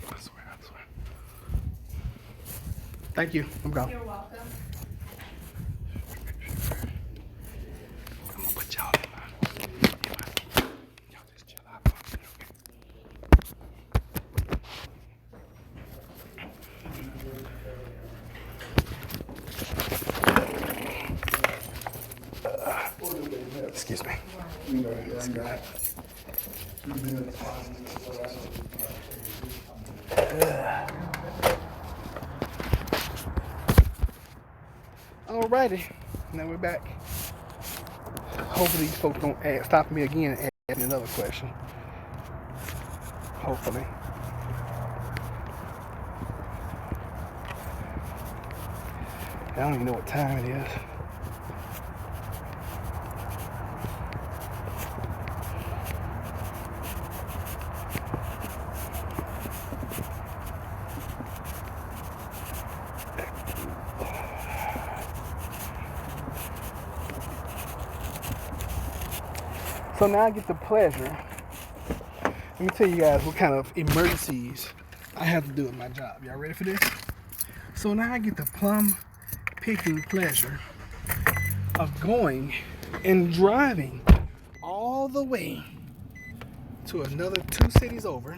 I swear. Thank you. I'm gone. You're welcome. I'm gonna put y'all in my y'all just chill out. Okay. Excuse me. That's good. Alrighty, now we're back. Hopefully these folks don't stop me again and ask me another question. Hopefully. I don't even know what time it is. So now I get the pleasure. Let me tell you guys what kind of emergencies I have to do with my job. Y'all ready for this? So now I get the plum picking pleasure of going and driving all the way to another 2 cities over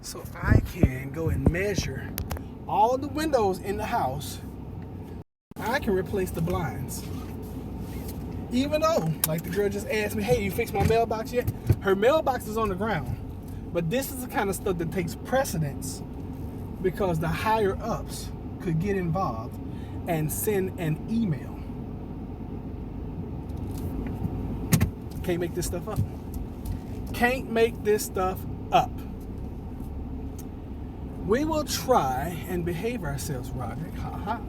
so I can go and measure all the windows in the house. I can replace the blinds. Even though, like the girl just asked me, hey, you fixed my mailbox yet? Her mailbox is on the ground. But this is the kind of stuff that takes precedence because the higher ups could get involved and send an email. Can't make this stuff up. Can't make this stuff up. We will try and behave ourselves, Roderick. Ha.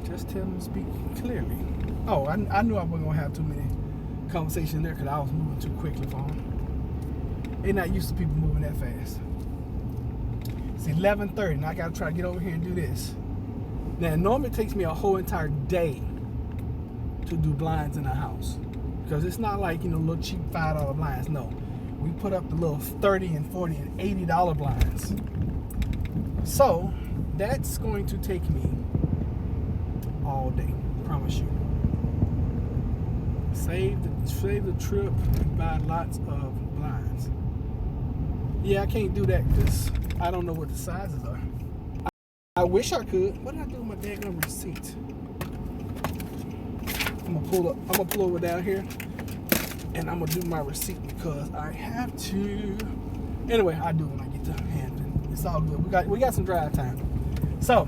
Just tell him to speak clearly. Oh, I knew I wasn't going to have too many conversations there because I was moving too quickly for them. They're not used to people moving that fast. It's 11:30 and I got to try to get over here and do this. Now, normally it takes me a whole entire day to do blinds in a house because it's not like, little cheap $5 blinds. No, we put up the little $30 and $40 and $80 blinds. So, that's going to take me all day, I promise you. Save the trip and buy lots of blinds. Yeah, I can't do that because I don't know what the sizes are. I wish I could. What did I do with my daggone receipt? I'm gonna pull over down here and I'm gonna do my receipt because I have to. Anyway, I do when I get to Hampton. It's all good. We got some drive time. So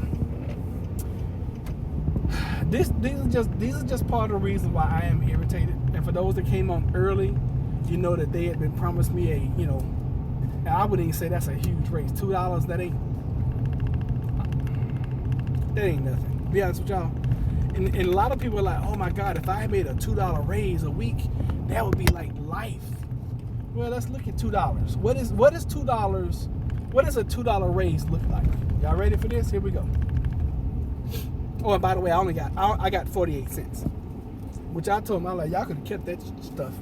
these are just part of the reason why I am irritated. And for those that came on early, you know that they had been promised me a And I wouldn't even say that's a huge raise. $2, that ain't nothing. To be honest with y'all. And a lot of people are like, oh my God, if I made a $2 raise a week, that would be like life. Well, let's look at $2. What is $2? What does a $2 raise look like? Y'all ready for this? Here we go. Oh, and by the way, I got 48 cents. Which I told them, I'm like, y'all could have kept that stuff.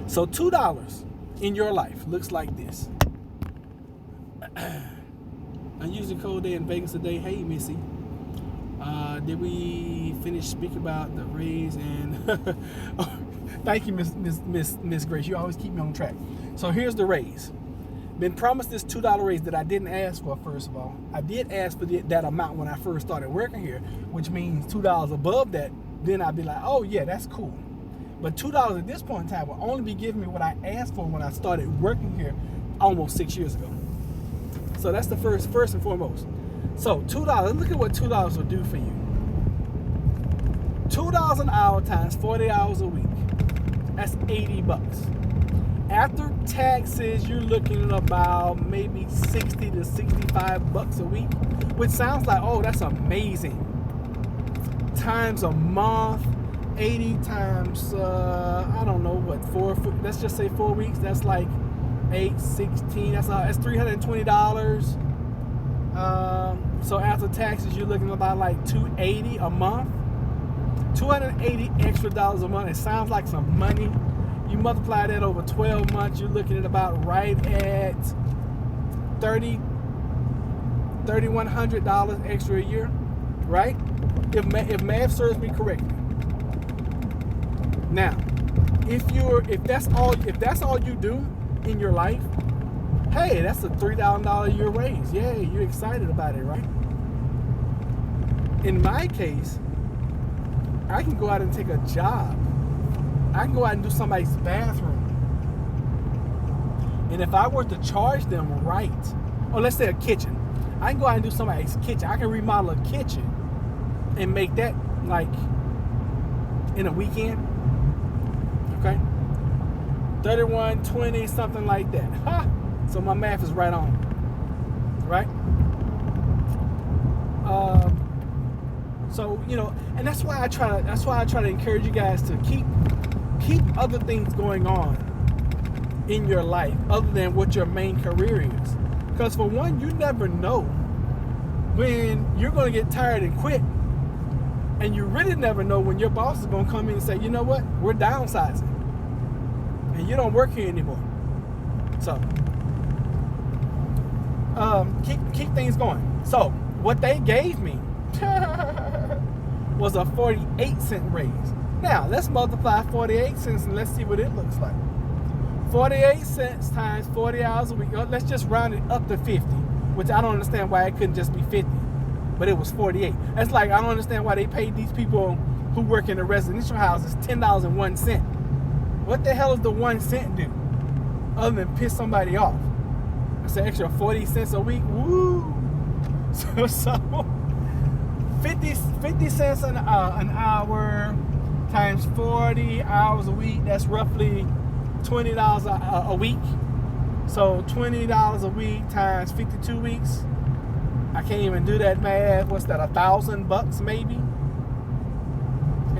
So $2 in your life looks like this. Unusually cold day in Vegas today. Hey, Missy. Did we finish speaking about the raise? And thank you, Miss Grace. You always keep me on track. So here's the raise. Been promised this $2 raise that I didn't ask for. First of all, I did ask for that amount when I first started working here, which means $2 above that. Then I'd be like, oh yeah, that's cool. But $2 at this point in time will only be giving me what I asked for when I started working here almost 6 years ago. So that's the first and foremost. So $2, look at what $2 will do for you. $2 an hour times 40 hours a week. That's $80. After taxes, you're looking at about maybe $60 to $65 a week, which sounds like, oh, that's amazing. Times a month, 80 times, I don't know what, let's just say 4 weeks. That's like 8, 16. That's $320. So after taxes, you're looking at about like $280 a month. $280 extra dollars a month. It sounds like some money. You multiply that over 12 months, you're looking at about right at $3,100 extra a year, right? If math serves me correctly. Now, if that's all you do in your life, hey, that's a $3,000 a year raise. Yay, you're excited about it, right? In my case, I can go out and take a job. I can go out and do somebody's bathroom. And if I were to charge them right, or let's say a kitchen, I can go out and do somebody's kitchen. I can remodel a kitchen and make that like in a weekend. Okay? 31, 20, something like that. Ha! So my math is right on. Right? So, and that's why I try to encourage you guys to keep other things going on in your life other than what your main career is. Because for one, you never know when you're going to get tired and quit. And you really never know when your boss is going to come in and say, you know what, we're downsizing. And you don't work here anymore. So, keep things going. So, what they gave me was a 48-cent raise. Now, let's multiply 48 cents and let's see what it looks like. 48 cents times 40 hours a week. Let's just round it up to 50, which I don't understand why it couldn't just be 50, but it was 48. That's like, I don't understand why they paid these people who work in the residential houses $10.01. What the hell does the 1 cent do other than piss somebody off? That's an extra 40 cents a week. Woo! So 50 cents an hour times 40 hours a week, that's roughly $20 a week. So $20 a week times 52 weeks. I can't even do that math. What's that, $1,000 maybe?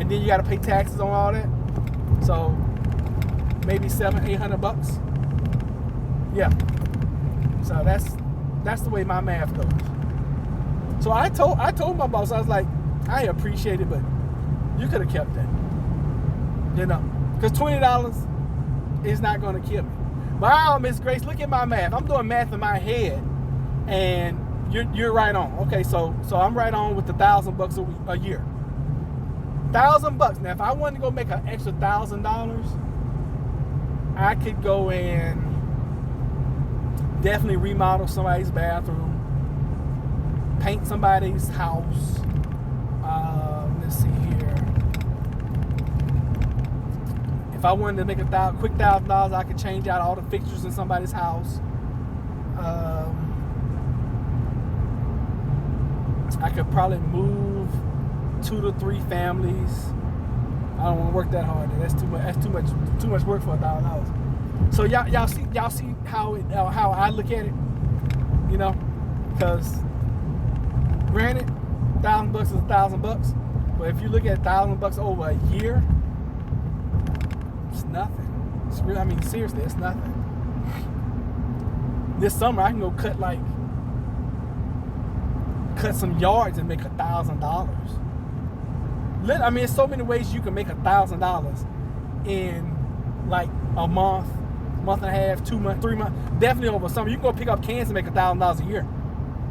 And then you gotta pay taxes on all that. So maybe $700-800. Yeah. So that's the way my math goes. So I told my boss, I was like, I appreciate it, but you could have kept that. Because $20 is not going to kill me. Wow, Miss Grace, look at my math. I'm doing math in my head, and you're right on. Okay, so I'm right on with the $1,000 a year. $1,000. Now, if I wanted to go make an extra $1,000, I could go and definitely remodel somebody's bathroom, paint somebody's house. Let's see here. If I wanted to make a quick $1,000, I could change out all the fixtures in somebody's house. I could probably move 2 to 3 families. I don't want to work that hard. That's too much work for $1,000. So y'all see how I look at it, you know, because granted, $1,000 is $1,000, but if you look at $1,000 over a year, it's nothing. It's really, I mean, seriously, it's nothing. This summer I can go cut some yards and make $1,000. I mean, there's so many ways you can make $1,000 in like a month and a half, 2 months, 3 months. Definitely over summer. You can go pick up cans and make $1,000 a year.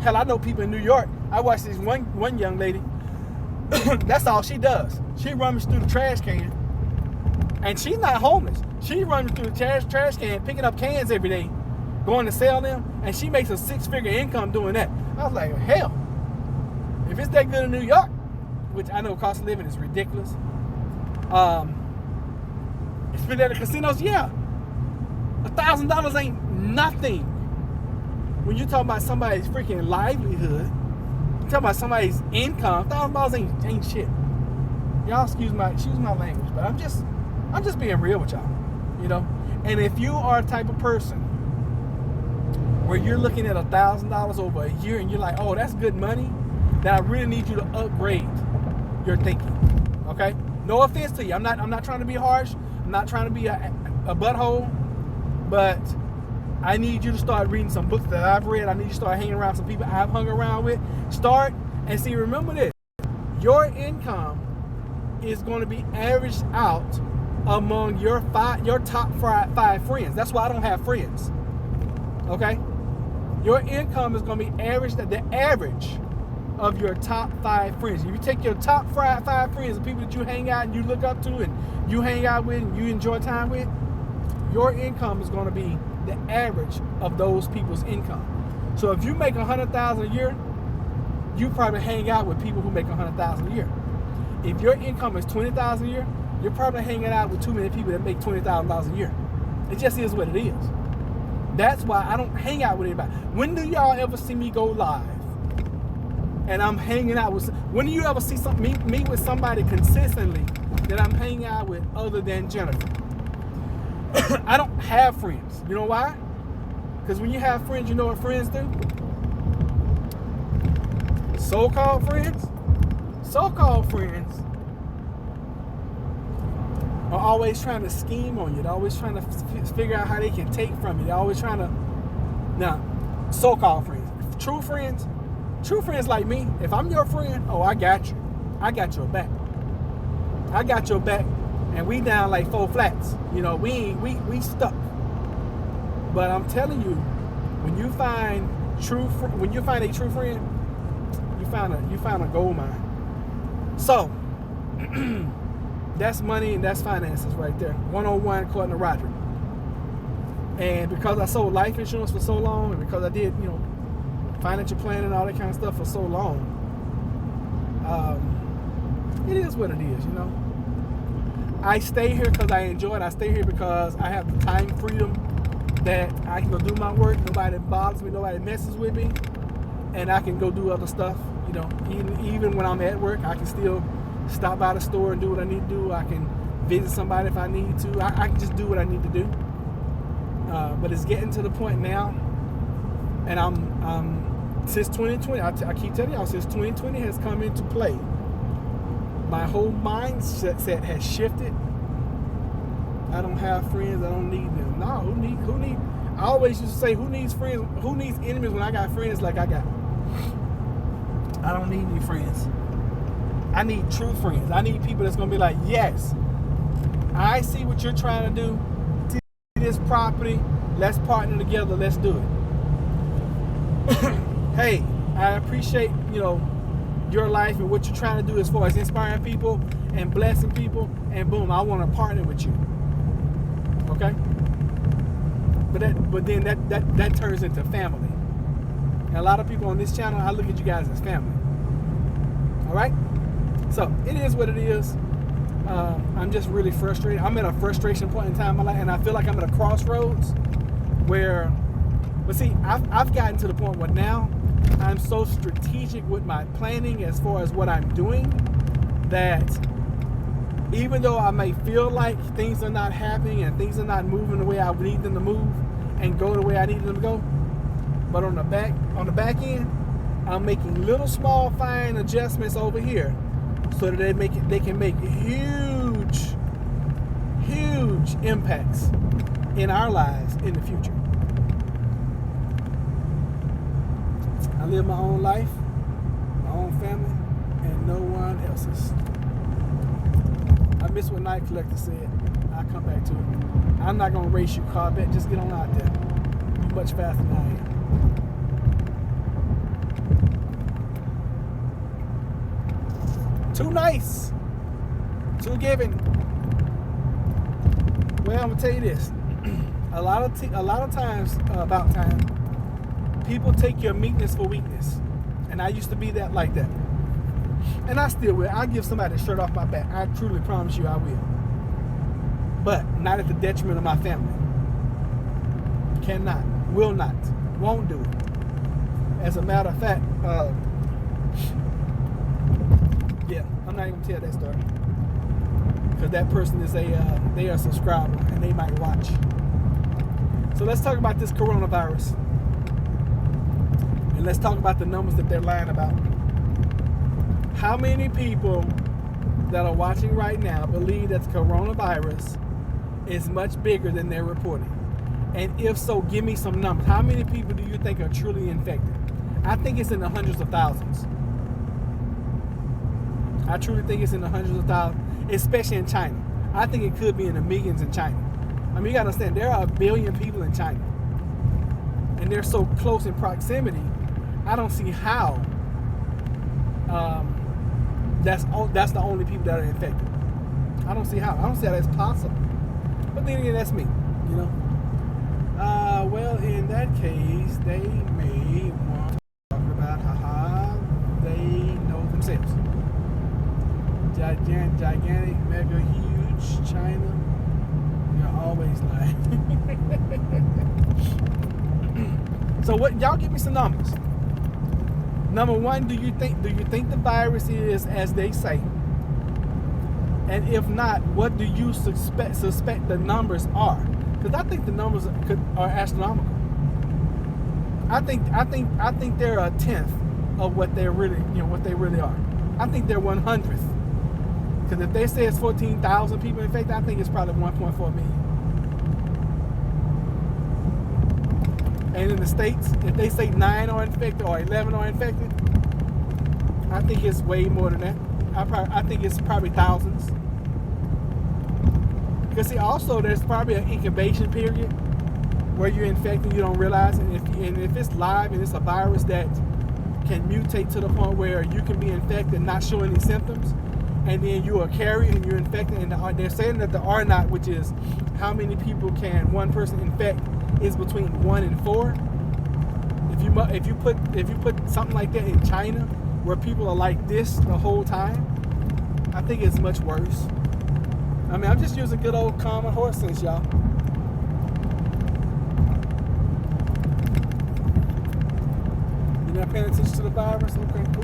Hell, I know people in New York. I watched this one young lady. That's all she does. She runs through the trash can, and she's not homeless. She runs through the trash can, picking up cans every day, going to sell them, and she makes a 6-figure income doing that. I was like, hell, if it's that good in New York, which I know cost of living is ridiculous. It's been at the casinos, yeah. $1,000 ain't nothing. When you're talking about somebody's freaking livelihood, you're talking about somebody's income, $1,000 ain't shit. Y'all excuse my language, but I'm just being real with y'all, you know. And if you are a type of person where you're looking at $1,000 over a year and you're like, oh, that's good money, then I really need you to upgrade your thinking. Okay? No offense to you. I'm not trying to be harsh. I'm not trying to be a butthole, but I need you to start reading some books that I've read. I need you to start hanging around some people I've hung around with. Start and see, remember this. Your income is going to be averaged out among your top five friends. That's why I don't have friends. Okay? Your income is going to be averaged at the average of your top 5 friends. If you take your top 5 friends, the people that you hang out and you look up to and you hang out with and you enjoy time with, your income is going to be the average of those people's income. So if you make $100,000 a year, you probably hang out with people who make $100,000 a year. If your income is $20,000 a year, you're probably hanging out with too many people that make $20,000 a year. It just is what it is. That's why I don't hang out with anybody. When do y'all ever see me go live and I'm hanging out with? When do you ever see me with somebody consistently that I'm hanging out with other than Jennifer? I don't have friends. You know why? Because when you have friends, you know what friends do? So-called friends are always trying to scheme on you. They're always trying to figure out how they can take from you. They're always trying to... Now, so-called friends. True friends like me, if I'm your friend, oh, I got you. I got your back. I got your back, and we down like 4 flats. You know, we stuck. But I'm telling you, when you find a true friend, you found a gold mine. So, that's money and that's finances right there. 101 according to Roger. And because I sold life insurance for so long, and because I did, you know, financial planning and all that kind of stuff for so long, it is what it is, you know. I stay here because I enjoy it. I stay here because I have the time freedom that I can go do my work. Nobody bothers me. Nobody messes with me. And I can go do other stuff. You know, even when I'm at work, I can still stop by the store and do what I need to do. I can visit somebody if I need to. I can just do what I need to do. But it's getting to the point now, and I'm since 2020, I keep telling y'all, since 2020 has come into play, my whole mindset has shifted. I don't have friends. I don't need them. No, who need? I always used to say, who needs friends? Who needs enemies when I got friends like I got? I don't need any friends. I need true friends. I need people that's going to be like, yes, I see what you're trying to do. See this property. Let's partner together. Let's do it. Hey, I appreciate, you know, your life and what you're trying to do as far as inspiring people and blessing people. And boom, I want to partner with you. Okay? But then that turns into family. And a lot of people on this channel, I look at you guys as family. All right? So it is what it is. I'm just really frustrated. I'm at a frustration point in time in my life, and I feel like I'm at a crossroads where, but see, I've gotten to the point where now I'm so strategic with my planning as far as what I'm doing that even though I may feel like things are not happening and things are not moving the way I need them to move and go the way I need them to go, but on the back end, I'm making little small fine adjustments over here so that they can make huge impacts in our lives in the future. I live my own life, my own family, and no one else's. I miss what Night Collector said. I'll come back to it. I'm not gonna race you, Corvette. Just get on out there. You're much faster than I am. Too nice. Too giving. Well, I'm gonna tell you this. A lot of times, about time, people take your meekness for weakness, and I used to be like that, and I still will. I'll give somebody a shirt off my back. I truly promise you, I will. But not at the detriment of my family. Cannot, will not, won't do it. As a matter of fact, yeah, I'm not even gonna tell that story because that person is they are a subscriber and they might watch. So let's talk about this coronavirus, and let's talk about the numbers that they're lying about. How many people that are watching right now believe that the coronavirus is much bigger than they're reporting? And if so, give me some numbers. How many people do you think are truly infected? I think it's in the hundreds of thousands. I truly think it's in the hundreds of thousands, especially in China. I think it could be in the millions in China. I mean, you gotta understand, there are 1 billion people in China, and they're so close in proximity. I don't see how that's the only people that are infected. I don't see how. I don't see how that's possible. But then again, that's me, you know. Well, in that case, they may want to talk about they know themselves. Gigantic, mega, huge, China. You're always lying. So what? Y'all give me some numbers. Number one, do you think the virus is as they say? And if not, what do you suspect the numbers are? Because I think the numbers are astronomical. I think they're a tenth of what they really are. I think they're 100th. Because if they say it's 14,000 people infected, I think it's probably 1.4 million. And in the States, if they say 9 are infected or 11 are infected, I think it's way more than that. I think it's probably thousands. Because see, also there's probably an incubation period where you're infected and you don't realize it. And if it's live and it's a virus that can mutate to the point where you can be infected and not show any symptoms, and then you are carried and you're infected, and they're saying that the R naught, which is how many people can one person infect, is between 1 and 4. If you put something like that in China, where people are like this the whole time, I think it's much worse. I mean, I'm just using good old common horse sense, y'all. You're not paying attention to the virus? Okay, cool.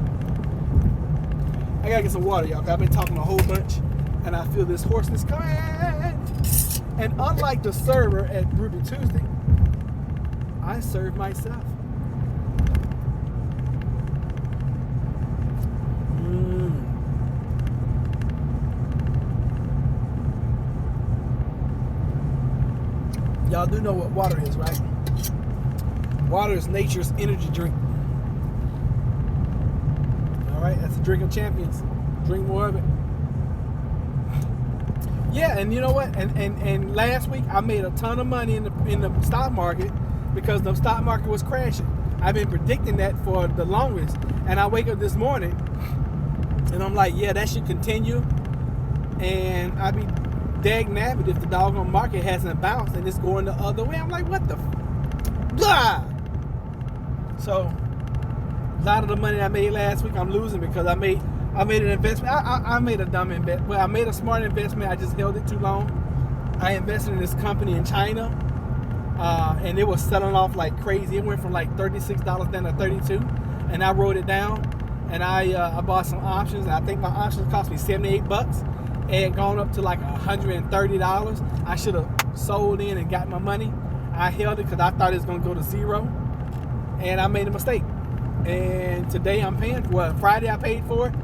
I gotta get some water, y'all, 'cause I've been talking a whole bunch, and I feel this hoarseness coming. And unlike the server at Ruby Tuesday, I serve myself. Y'all do know what water is, right? Water is nature's energy drink. All right, that's a drink of champions. Drink more of it. Yeah, and you know what? And last week I made a ton of money in the stock market because the stock market was crashing. I've been predicting that for the longest, and I wake up this morning and I'm like, yeah, that should continue. And I be dag nabbit if the doggone market hasn't bounced and it's going the other way. I'm like, what the blah. So a lot of the money I made last week I'm losing because I made an investment. I made a dumb investment. Well, I made a smart investment. I just held it too long. I invested in this company in China, and it was selling off like crazy. It went from like $36 down to $32, and I wrote it down. And I bought some options. And I think my options cost me $78, it had gone up to like $130. I should have sold in and got my money. I held it because I thought it was going to go to zero, and I made a mistake. And today I'm paying for it. Friday I paid for it,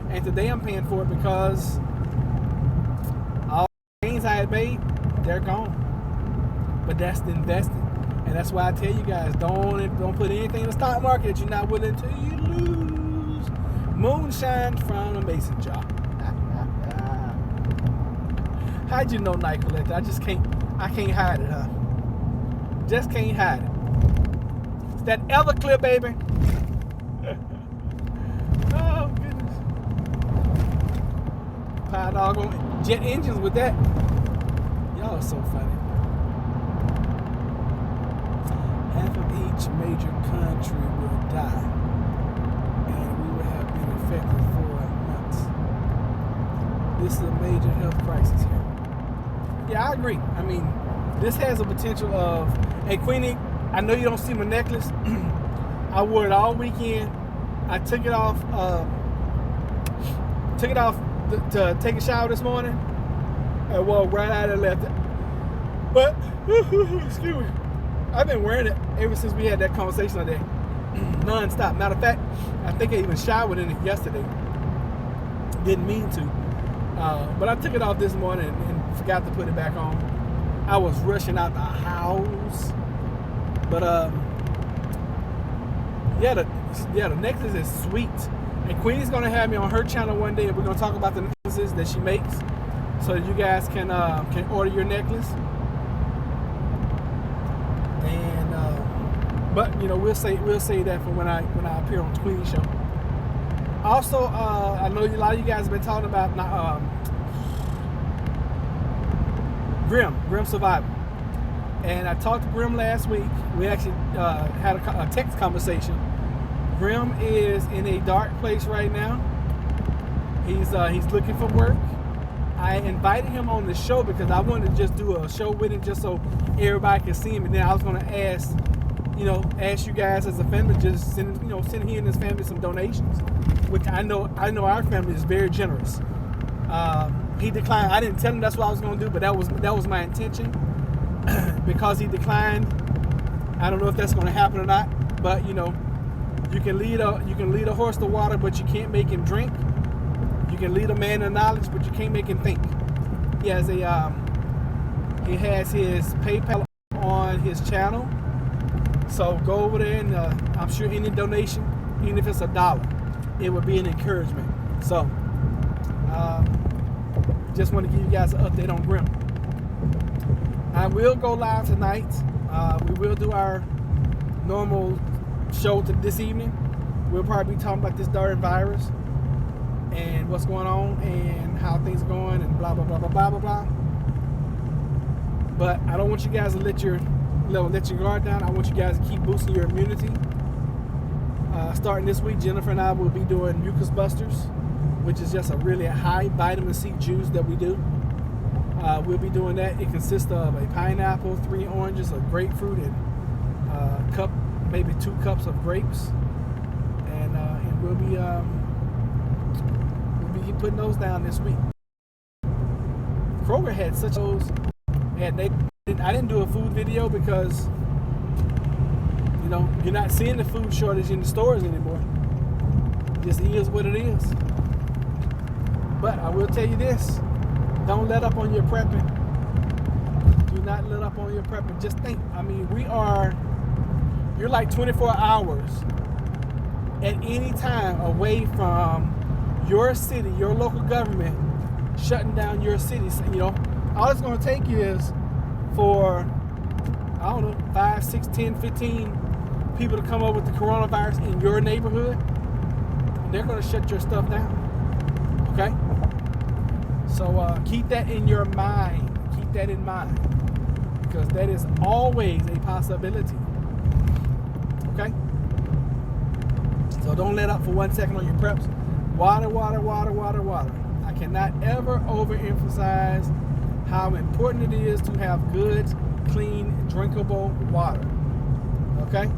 and today I'm paying for it because all the gains I had made, they're gone. But that's the investing, and that's why I tell you guys, don't put anything in the stock market that you're not willing to lose. Moonshine from a mason jar. How'd you know, Nicolette? I can't hide it, huh? Just can't hide it. It's that Everclear, baby. Oh, goodness. Pie dog on jet engines with that. Y'all are so funny. Half of each major country will die, and we will have been infected for months. This is a major health crisis here. Yeah, I agree. I mean, this has a potential of, hey, Queenie, I know you don't see my necklace. I wore it all weekend. I took it off to take a shower this morning. I walked right out and left it. But, excuse me, I've been wearing it ever since we had that conversation today. Non-stop. Matter of fact, I think I even showered in it yesterday. Didn't mean to. But I took it off this morning and forgot to put it back on. I was rushing out the house. But the necklace is sweet. And Queenie's gonna have me on her channel one day, and we're gonna talk about the necklaces that she makes, so that you guys can order your necklace. And but you know, we'll say that for when I appear on Queenie's show. Also, I know a lot of you guys have been talking about Grim Survival. And I talked to Grim last week. We actually had a text conversation. Grim is in a dark place right now. He's looking for work. I invited him on the show because I wanted to just do a show with him just so everybody can see him. And then I was going to ask you guys as a family, just send he and his family some donations, which I know our family is very generous. He declined. I didn't tell him that's what I was going to do, but that was my intention. Because he declined, I don't know if that's going to happen or not. But you can lead a horse to water, but you can't make him drink. You can lead a man to knowledge, but you can't make him think. He has his PayPal on his channel, so go over there and I'm sure any donation, even if it's $1, it would be an encouragement. So just want to give you guys an update on Grim. I will go live tonight. We will do our normal show this evening. We'll probably be talking about this darn virus and what's going on and how things are going and blah blah blah blah blah blah blah. But I don't want you guys to let your guard down. I want you guys to keep boosting your immunity. Starting this week, Jennifer and I will be doing Mucus Busters, which is just a really high vitamin C juice that we do. We'll be doing that. It consists of a pineapple, 3 oranges, a grapefruit, and maybe 2 cups of grapes. And we'll be putting those down this week. Kroger had such those, and I didn't do a food video because you're not seeing the food shortage in the stores anymore. It just is what it is. But I will tell you this. Don't let up on your prepping. Do not let up on your prepping. Just think. I mean, you're like 24 hours at any time away from your city, your local government shutting down your city. So, all it's going to take you is for, 5, 6, 10, 15 people to come up with the coronavirus in your neighborhood. And they're going to shut your stuff down. Okay? So keep that in your mind. Keep that in mind. Because that is always a possibility. Okay? So don't let up for 1 second on your preps. Water, water, water, water, water. I cannot ever overemphasize how important it is to have good, clean, drinkable water. Okay?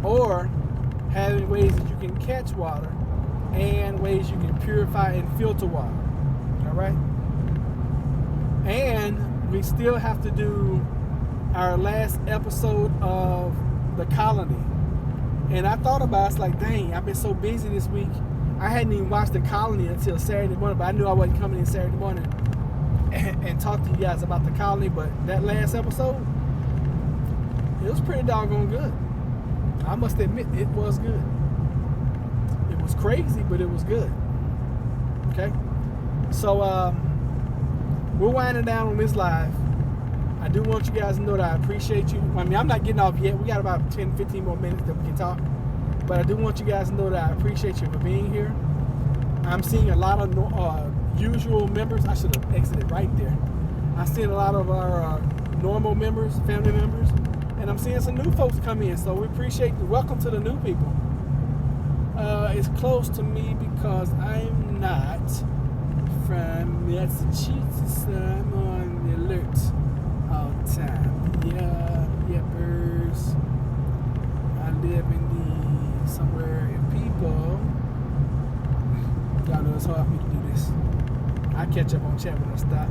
Or having ways that you can catch water and ways you can purify and filter water. All right? And we still have to do our last episode of The Colony. And I thought about it, it's like, dang, I've been so busy this week. I hadn't even watched The Colony until Saturday morning, but I knew I wasn't coming in Saturday morning and talk to you guys about The Colony. But that last episode, it was pretty doggone good. I must admit, it was good. It was crazy, but it was good. Okay? So, we're winding down on this live. I do want you guys to know that I appreciate you. I mean, I'm not getting off yet. We got about 10, 15 more minutes that we can talk. But I do want you guys to know that I appreciate you for being here. I'm seeing a lot of usual members. I should have exited right there. I'm seeing a lot of our normal members, family members. And I'm seeing some new folks come in. So we appreciate you. Welcome to the new people. It's close to me because I'm not from Massachusetts. So I'm on the alert all the time. Yeah, yippers. I live in somewhere in people. Y'all know it's hard for me to do this. I catch up on chat when I stop.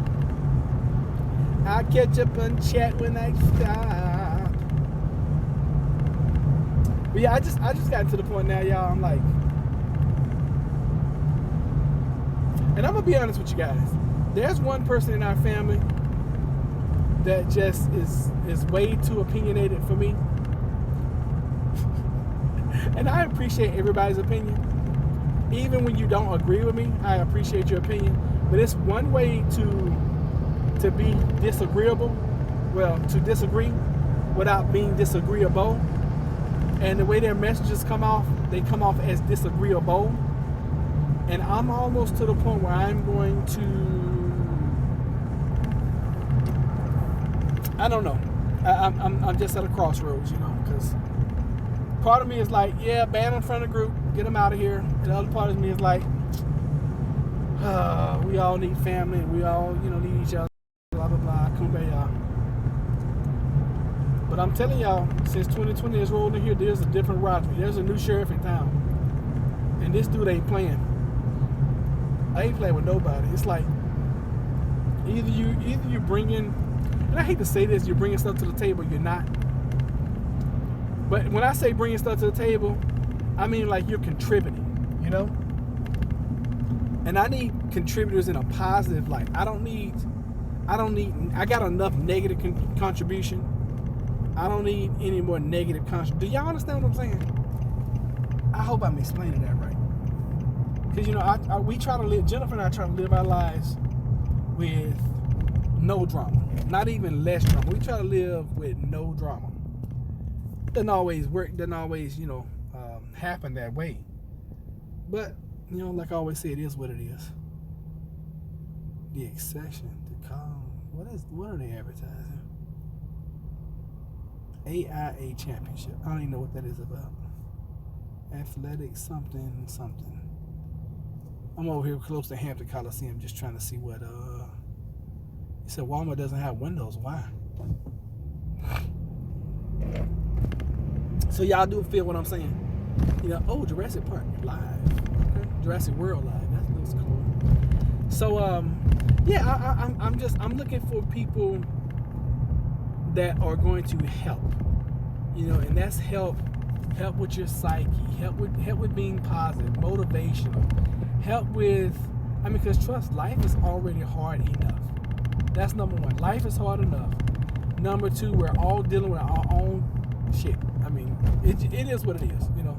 I catch up on chat when I stop. But yeah, I just got to the point now, y'all. I'm like, and I'm gonna be honest with you guys. There's one person in our family that just is way too opinionated for me. And I appreciate everybody's opinion. Even when you don't agree with me, I appreciate your opinion. But it's one way to be disagreeable. Well, to disagree without being disagreeable. And the way their messages come off, they come off as disagreeable. And I'm almost to the point where I'm going to, I don't know. I'm just at a crossroads, you know, because part of me is like, yeah, ban them from the group, get them out of here. And the other part of me is like, we all need family and we all, you know, need each other, blah, blah, blah, kumbaya. But I'm telling y'all, since 2020 is rolling in here, there's a different Roger. There's a new sheriff in town. And this dude ain't playing. I ain't playing with nobody. It's like, either you bring in, and I hate to say this, you're bringing stuff to the table, you're not. But when I say bringing stuff to the table, I mean like you're contributing, you know? And I need contributors in a positive light. I got enough negative contribution. I don't need any more negative contribution. Do y'all understand what I'm saying? I hope I'm explaining that right. Because, you know, we try to live, Jennifer and I try to live our lives with no drama. Not even less drama. We try to live with no drama. Doesn't always work, doesn't always, you know, happen that way. But, you know, like I always say, it is what it is. The exception to call. What are they advertising? AIA Championship. I don't even know what that is about. Athletic something. I'm over here close to Hampton Coliseum just trying to see what, he said Walmart doesn't have windows. Why? So y'all do feel what I'm saying. You know, oh, Jurassic Park live. Okay. Jurassic World live. That looks cool. So, yeah, I'm looking for people that are going to help. You know, and that's help with your psyche, help with being positive, motivational, help with, I mean, because trust, life is already hard enough. That's number one. Life is hard enough. Number two, we're all dealing with our own shit. I mean, it is what it is, you know.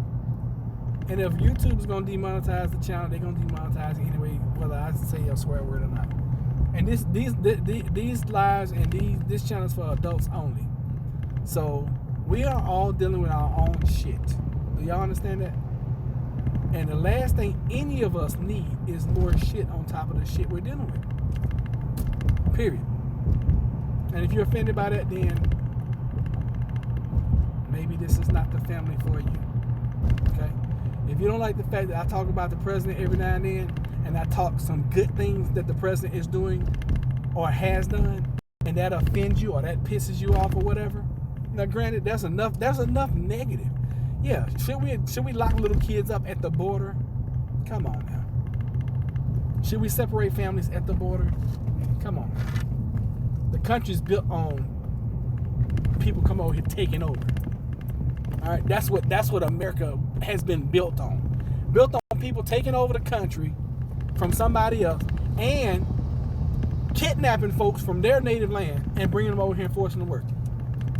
And if YouTube's gonna demonetize the channel, they're gonna demonetize it anyway, whether I say a swear word or not. And these lives and this channel is for adults only. So we are all dealing with our own shit. Do y'all understand that? And the last thing any of us need is more shit on top of the shit we're dealing with. Period. And if you're offended by that, then maybe this is not the family for you. Okay? If you don't like the fact that I talk about the president every now and then, and I talk some good things that the president is doing or has done, and that offends you or that pisses you off or whatever, now granted, there's enough negative. Yeah, should we lock little kids up at the border? Come on now. Should we separate families at the border? Come on. The country's built on people come over here taking over. All right, that's what America has been built on. Built on people taking over the country from somebody else and kidnapping folks from their native land and bringing them over here and forcing them to work.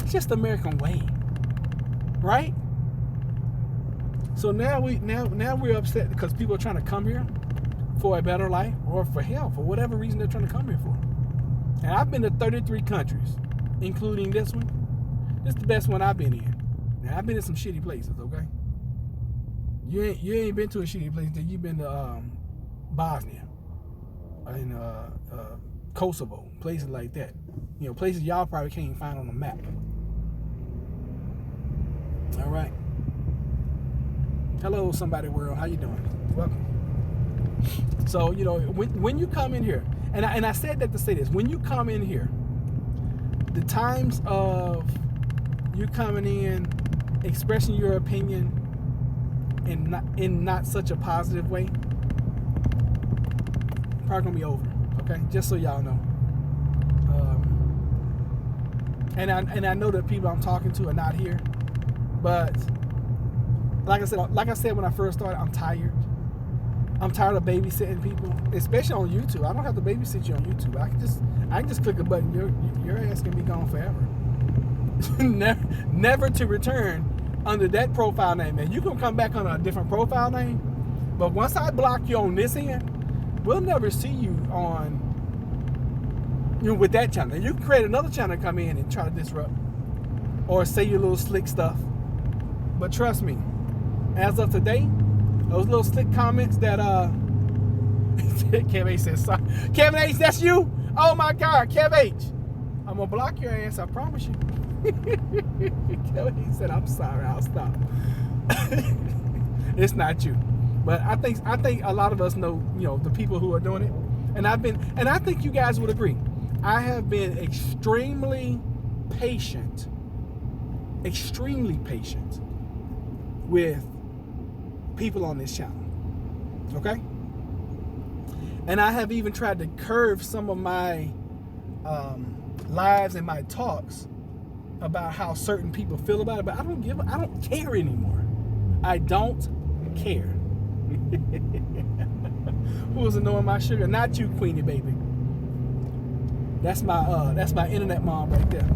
It's just the American way, right? So now we're upset because people are trying to come here for a better life or for hell, for whatever reason they're trying to come here for. And I've been to 33 countries, including this one. This is the best one I've been in. Now, I've been in some shitty places, okay? You ain't been to a shitty place until you've been to Bosnia and Kosovo, places like that. You know, places y'all probably can't even find on the map. All right. Hello, somebody world. How you doing? Welcome. So, you know, when you come in here, and I said that to say this, when you come in here, the times of you coming in, expressing your opinion in not such a positive way, probably gonna be over. Okay, just so y'all know. And I know that people I'm talking to are not here, but like I said when I first started, I'm tired. I'm tired of babysitting people, especially on YouTube. I don't have to babysit you on YouTube. I can just click a button. Your ass can be gone forever. Never to return under that profile name. And you can come back under a different profile name, but once I block you on this end, we'll never see you on, you know, with that channel. You can create another channel, come in and try to disrupt or say your little slick stuff. But trust me, as of today, those little slick comments that Kev H says, sorry. Kevin H, that's you? Oh my God, Kev H. I'm gonna block your ass, I promise you. Kevin H said, I'm sorry, I'll stop. It's not you. But I think a lot of us know, you know, the people who are doing it. And I think you guys would agree. I have been extremely patient with people on this channel. Okay? And I have even tried to curve some of my lives and my talks about how certain people feel about it, but I don't care anymore. I don't care. Who's annoying my sugar? Not you, Queenie baby. That's my internet mom right there.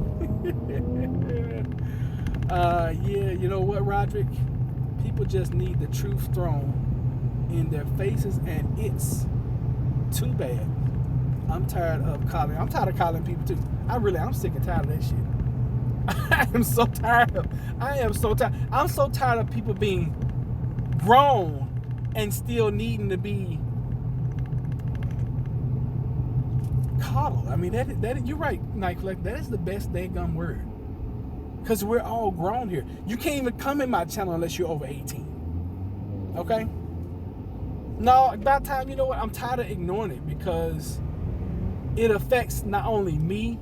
Yeah, you know what, Roderick? People just need the truth thrown in their faces, and it's too bad. I'm tired of calling people too. I'm sick and tired of that shit. I am so tired. I'm so tired of people being grown and still needing to be coddled. I mean, that you're right, Night Fleck. That is the best daggum word. Because we're all grown here. You can't even come in my channel unless you're over 18. Okay? No, about time, you know what? I'm tired of ignoring it because it affects not only me,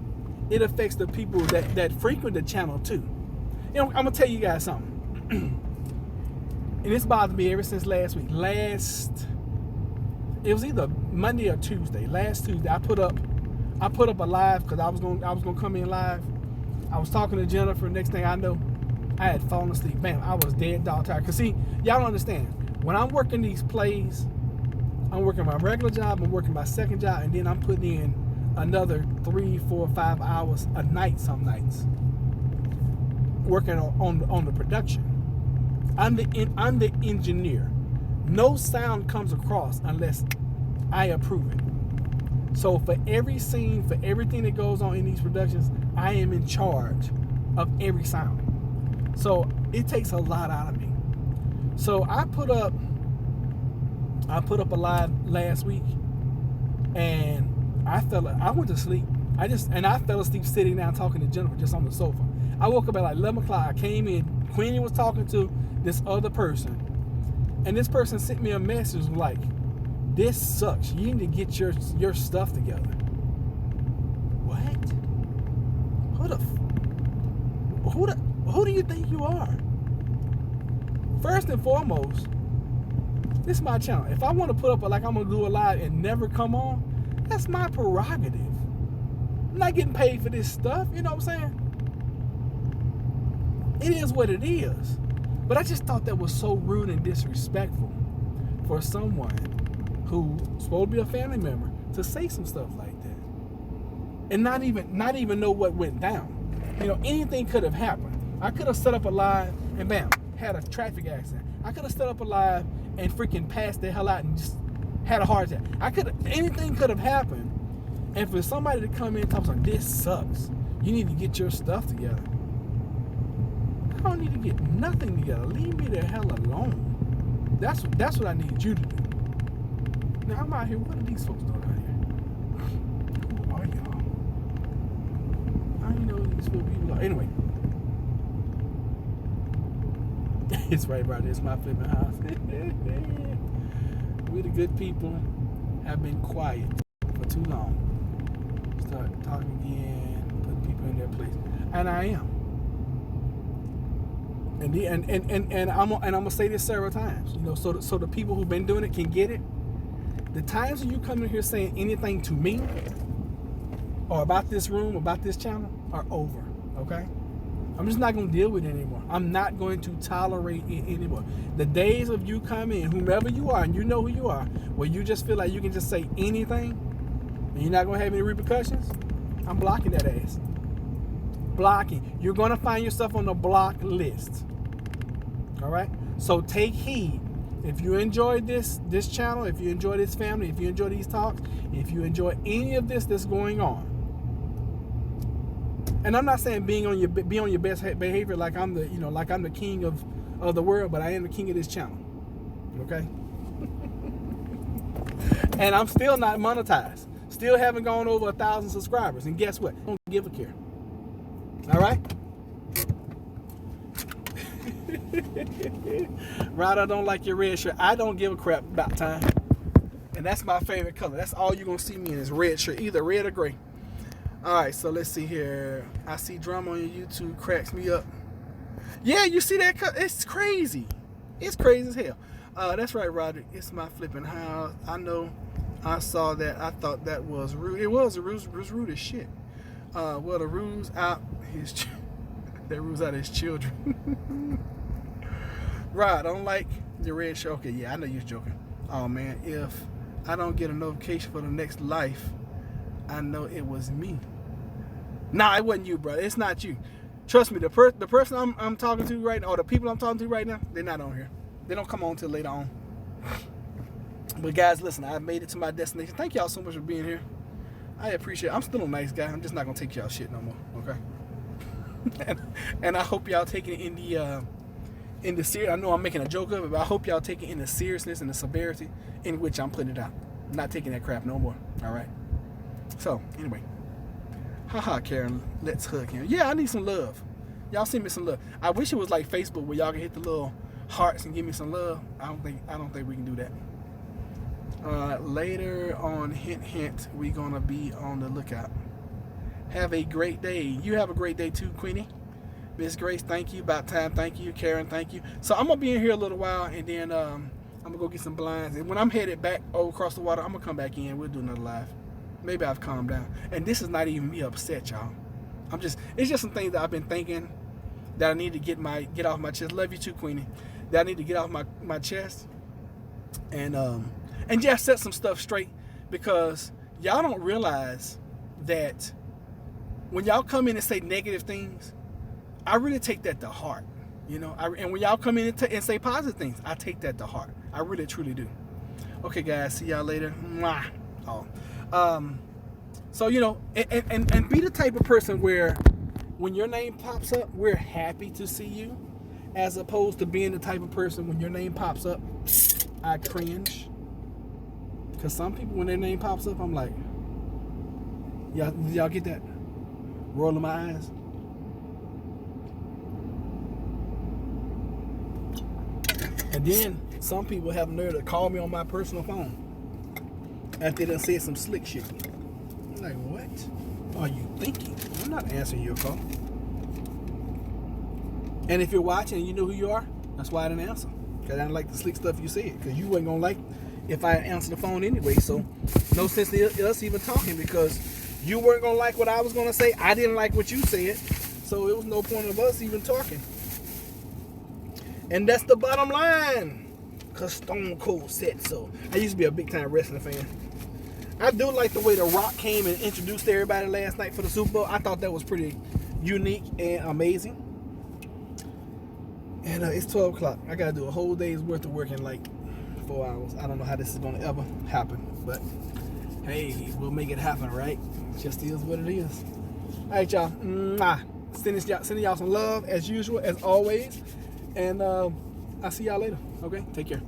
it affects the people that frequent the channel too. You know, I'm going to tell you guys something. And this bothered me ever since last week. It was either Monday or Tuesday. Last Tuesday, I put up a live because I was gonna come in live. I was talking to Jennifer. Next thing I know, I had fallen asleep. Bam, I was dead dog tired. Cause see, y'all don't understand. When I'm working these plays, I'm working my regular job, I'm working my second job, and then I'm putting in another 3, 4, 5 hours a night some nights, working on the production. I'm the engineer. No sound comes across unless I approve it. So for every scene, for everything that goes on in these productions, I am in charge of every sound. So it takes a lot out of me. So I put up a live last week, and I went to sleep. I fell asleep sitting down talking to Jennifer just on the sofa. I woke up at like 11 o'clock. I came in. Queenie was talking to this other person, and this person sent me a message like, "This sucks. You need to get your stuff together." What? Who do you think you are? First and foremost, This is my channel. If I want to put up like I'm gonna do a live and never come on, that's my prerogative. I'm not getting paid for this stuff. You know what I'm saying? It is what it is. But I just thought that was so rude and disrespectful for someone who's supposed to be a family member to say some stuff like that, and not even know what went down. You know, anything could have happened. I could have set up a live and bam, had a traffic accident. I could have set up a live and freaking passed the hell out and just had a heart attack. Anything could have happened. And for somebody to come in and talk about this sucks, you need to get your stuff together. I don't need to get nothing together. Leave me the hell alone. That's what I need you to do. Now I'm out here. What are these folks doing out here? Who are y'all? I don't know who these people are. Anyway. It's right there. It's my flipping house. We the good people have been quiet for too long. Start talking again, putting people in their place. And I am. And I'm gonna say this several times, you know, so the people who've been doing it can get it. The times when you come in here saying anything to me or about this room, about this channel, are over. Okay, I'm just not gonna deal with it anymore. I'm not going to tolerate it anymore. The days of you coming in, whomever you are, and you know who you are, where you just feel like you can just say anything and you're not gonna have any repercussions, I'm blocking that ass. Blocking. You're gonna find yourself on the block list. All right, so take heed. If you enjoy this channel, if you enjoy this family, if you enjoy these talks, if you enjoy any of this that's going on, and I'm not saying be on your best behavior like I'm the king of the world, but I am the king of this channel. Okay, and I'm still not monetized. Still haven't gone over 1,000 subscribers, and guess what? I don't give a care. All right. Right, I don't like your red shirt. I don't give a crap about time. And that's my favorite color. That's all you're going to see me in is red shirt. Either red or gray. Alright, so let's see here. I see drama on your YouTube. Cracks me up. Yeah, you see that? It's crazy. It's crazy as hell. That's right, Roderick. It's my flipping house. I know. I saw that. I thought that was rude. It was rude as shit. Well, the rules out his children. Right, I don't like your red shirt. Okay, yeah, I know you're joking. Oh man, if I don't get a notification for the next life, I know it was me. Nah, it wasn't you, bro. It's not you. Trust me, the person I'm talking to right now, or the people I'm talking to right now, they're not on here. They don't come on till later on. But guys, listen, I made it to my destination. Thank y'all so much for being here. I appreciate it. I'm still a nice guy. I'm just not gonna take y'all shit no more. Okay. and I hope y'all take it in the serious. I know I'm making a joke of it, but I hope y'all take it in the seriousness and the severity in which I'm putting it out. I'm not taking that crap no more. All right. So anyway, haha, Karen, let's hug him. Yeah, I need some love. Y'all send me some love. I wish it was like Facebook where y'all can hit the little hearts and give me some love. I don't think we can do that. Later on, hint, we gonna be on the lookout. Have a great day. You have a great day too, Queenie. Miss Grace, thank you. About time, thank you. Karen, thank you. So I'm gonna be in here a little while, and then I'm gonna go get some blinds. And when I'm headed back over across the water, I'm gonna come back in. We'll do another live. Maybe I've calmed down. And this is not even me upset, y'all. It's just some things that I've been thinking that I need to get off my chest. Love you too, Queenie. That I need to get off my chest. And just set some stuff straight, because y'all don't realize that when y'all come in and say negative things, I really take that to heart, you know. And when y'all come in and say positive things, I take that to heart. I really, truly do. Okay, guys, see y'all later. Mwah. Oh. So, you know, and be the type of person where when your name pops up, we're happy to see you, as opposed to being the type of person when your name pops up, I cringe. Because some people, when their name pops up, I'm like, y'all get that? Rolling my eyes. And then some people have nerve to call me on my personal phone after they done said some slick shit. I'm like, what are you thinking? I'm not answering your call. And if you're watching and you know who you are, that's why I didn't answer. Because I didn't like the slick stuff you said. Because you wasn't going to like if I answered the phone anyway. So no sense in us even talking because you weren't going to like what I was going to say. I didn't like what you said. So it was no point of us even talking. And that's the bottom line. Because Stone Cold said so. I used to be a big time wrestling fan. I do like the way The Rock came and introduced everybody last night for the Super Bowl. I thought that was pretty unique and amazing. And it's 12 o'clock. I got to do a whole day's worth of work in like 4 hours. I don't know how this is going to ever happen. But, hey, we'll make it happen, right? It just is what it is. All right, y'all. Sending y'all some love as usual, as always. And I'll see y'all later. Okay? Take care.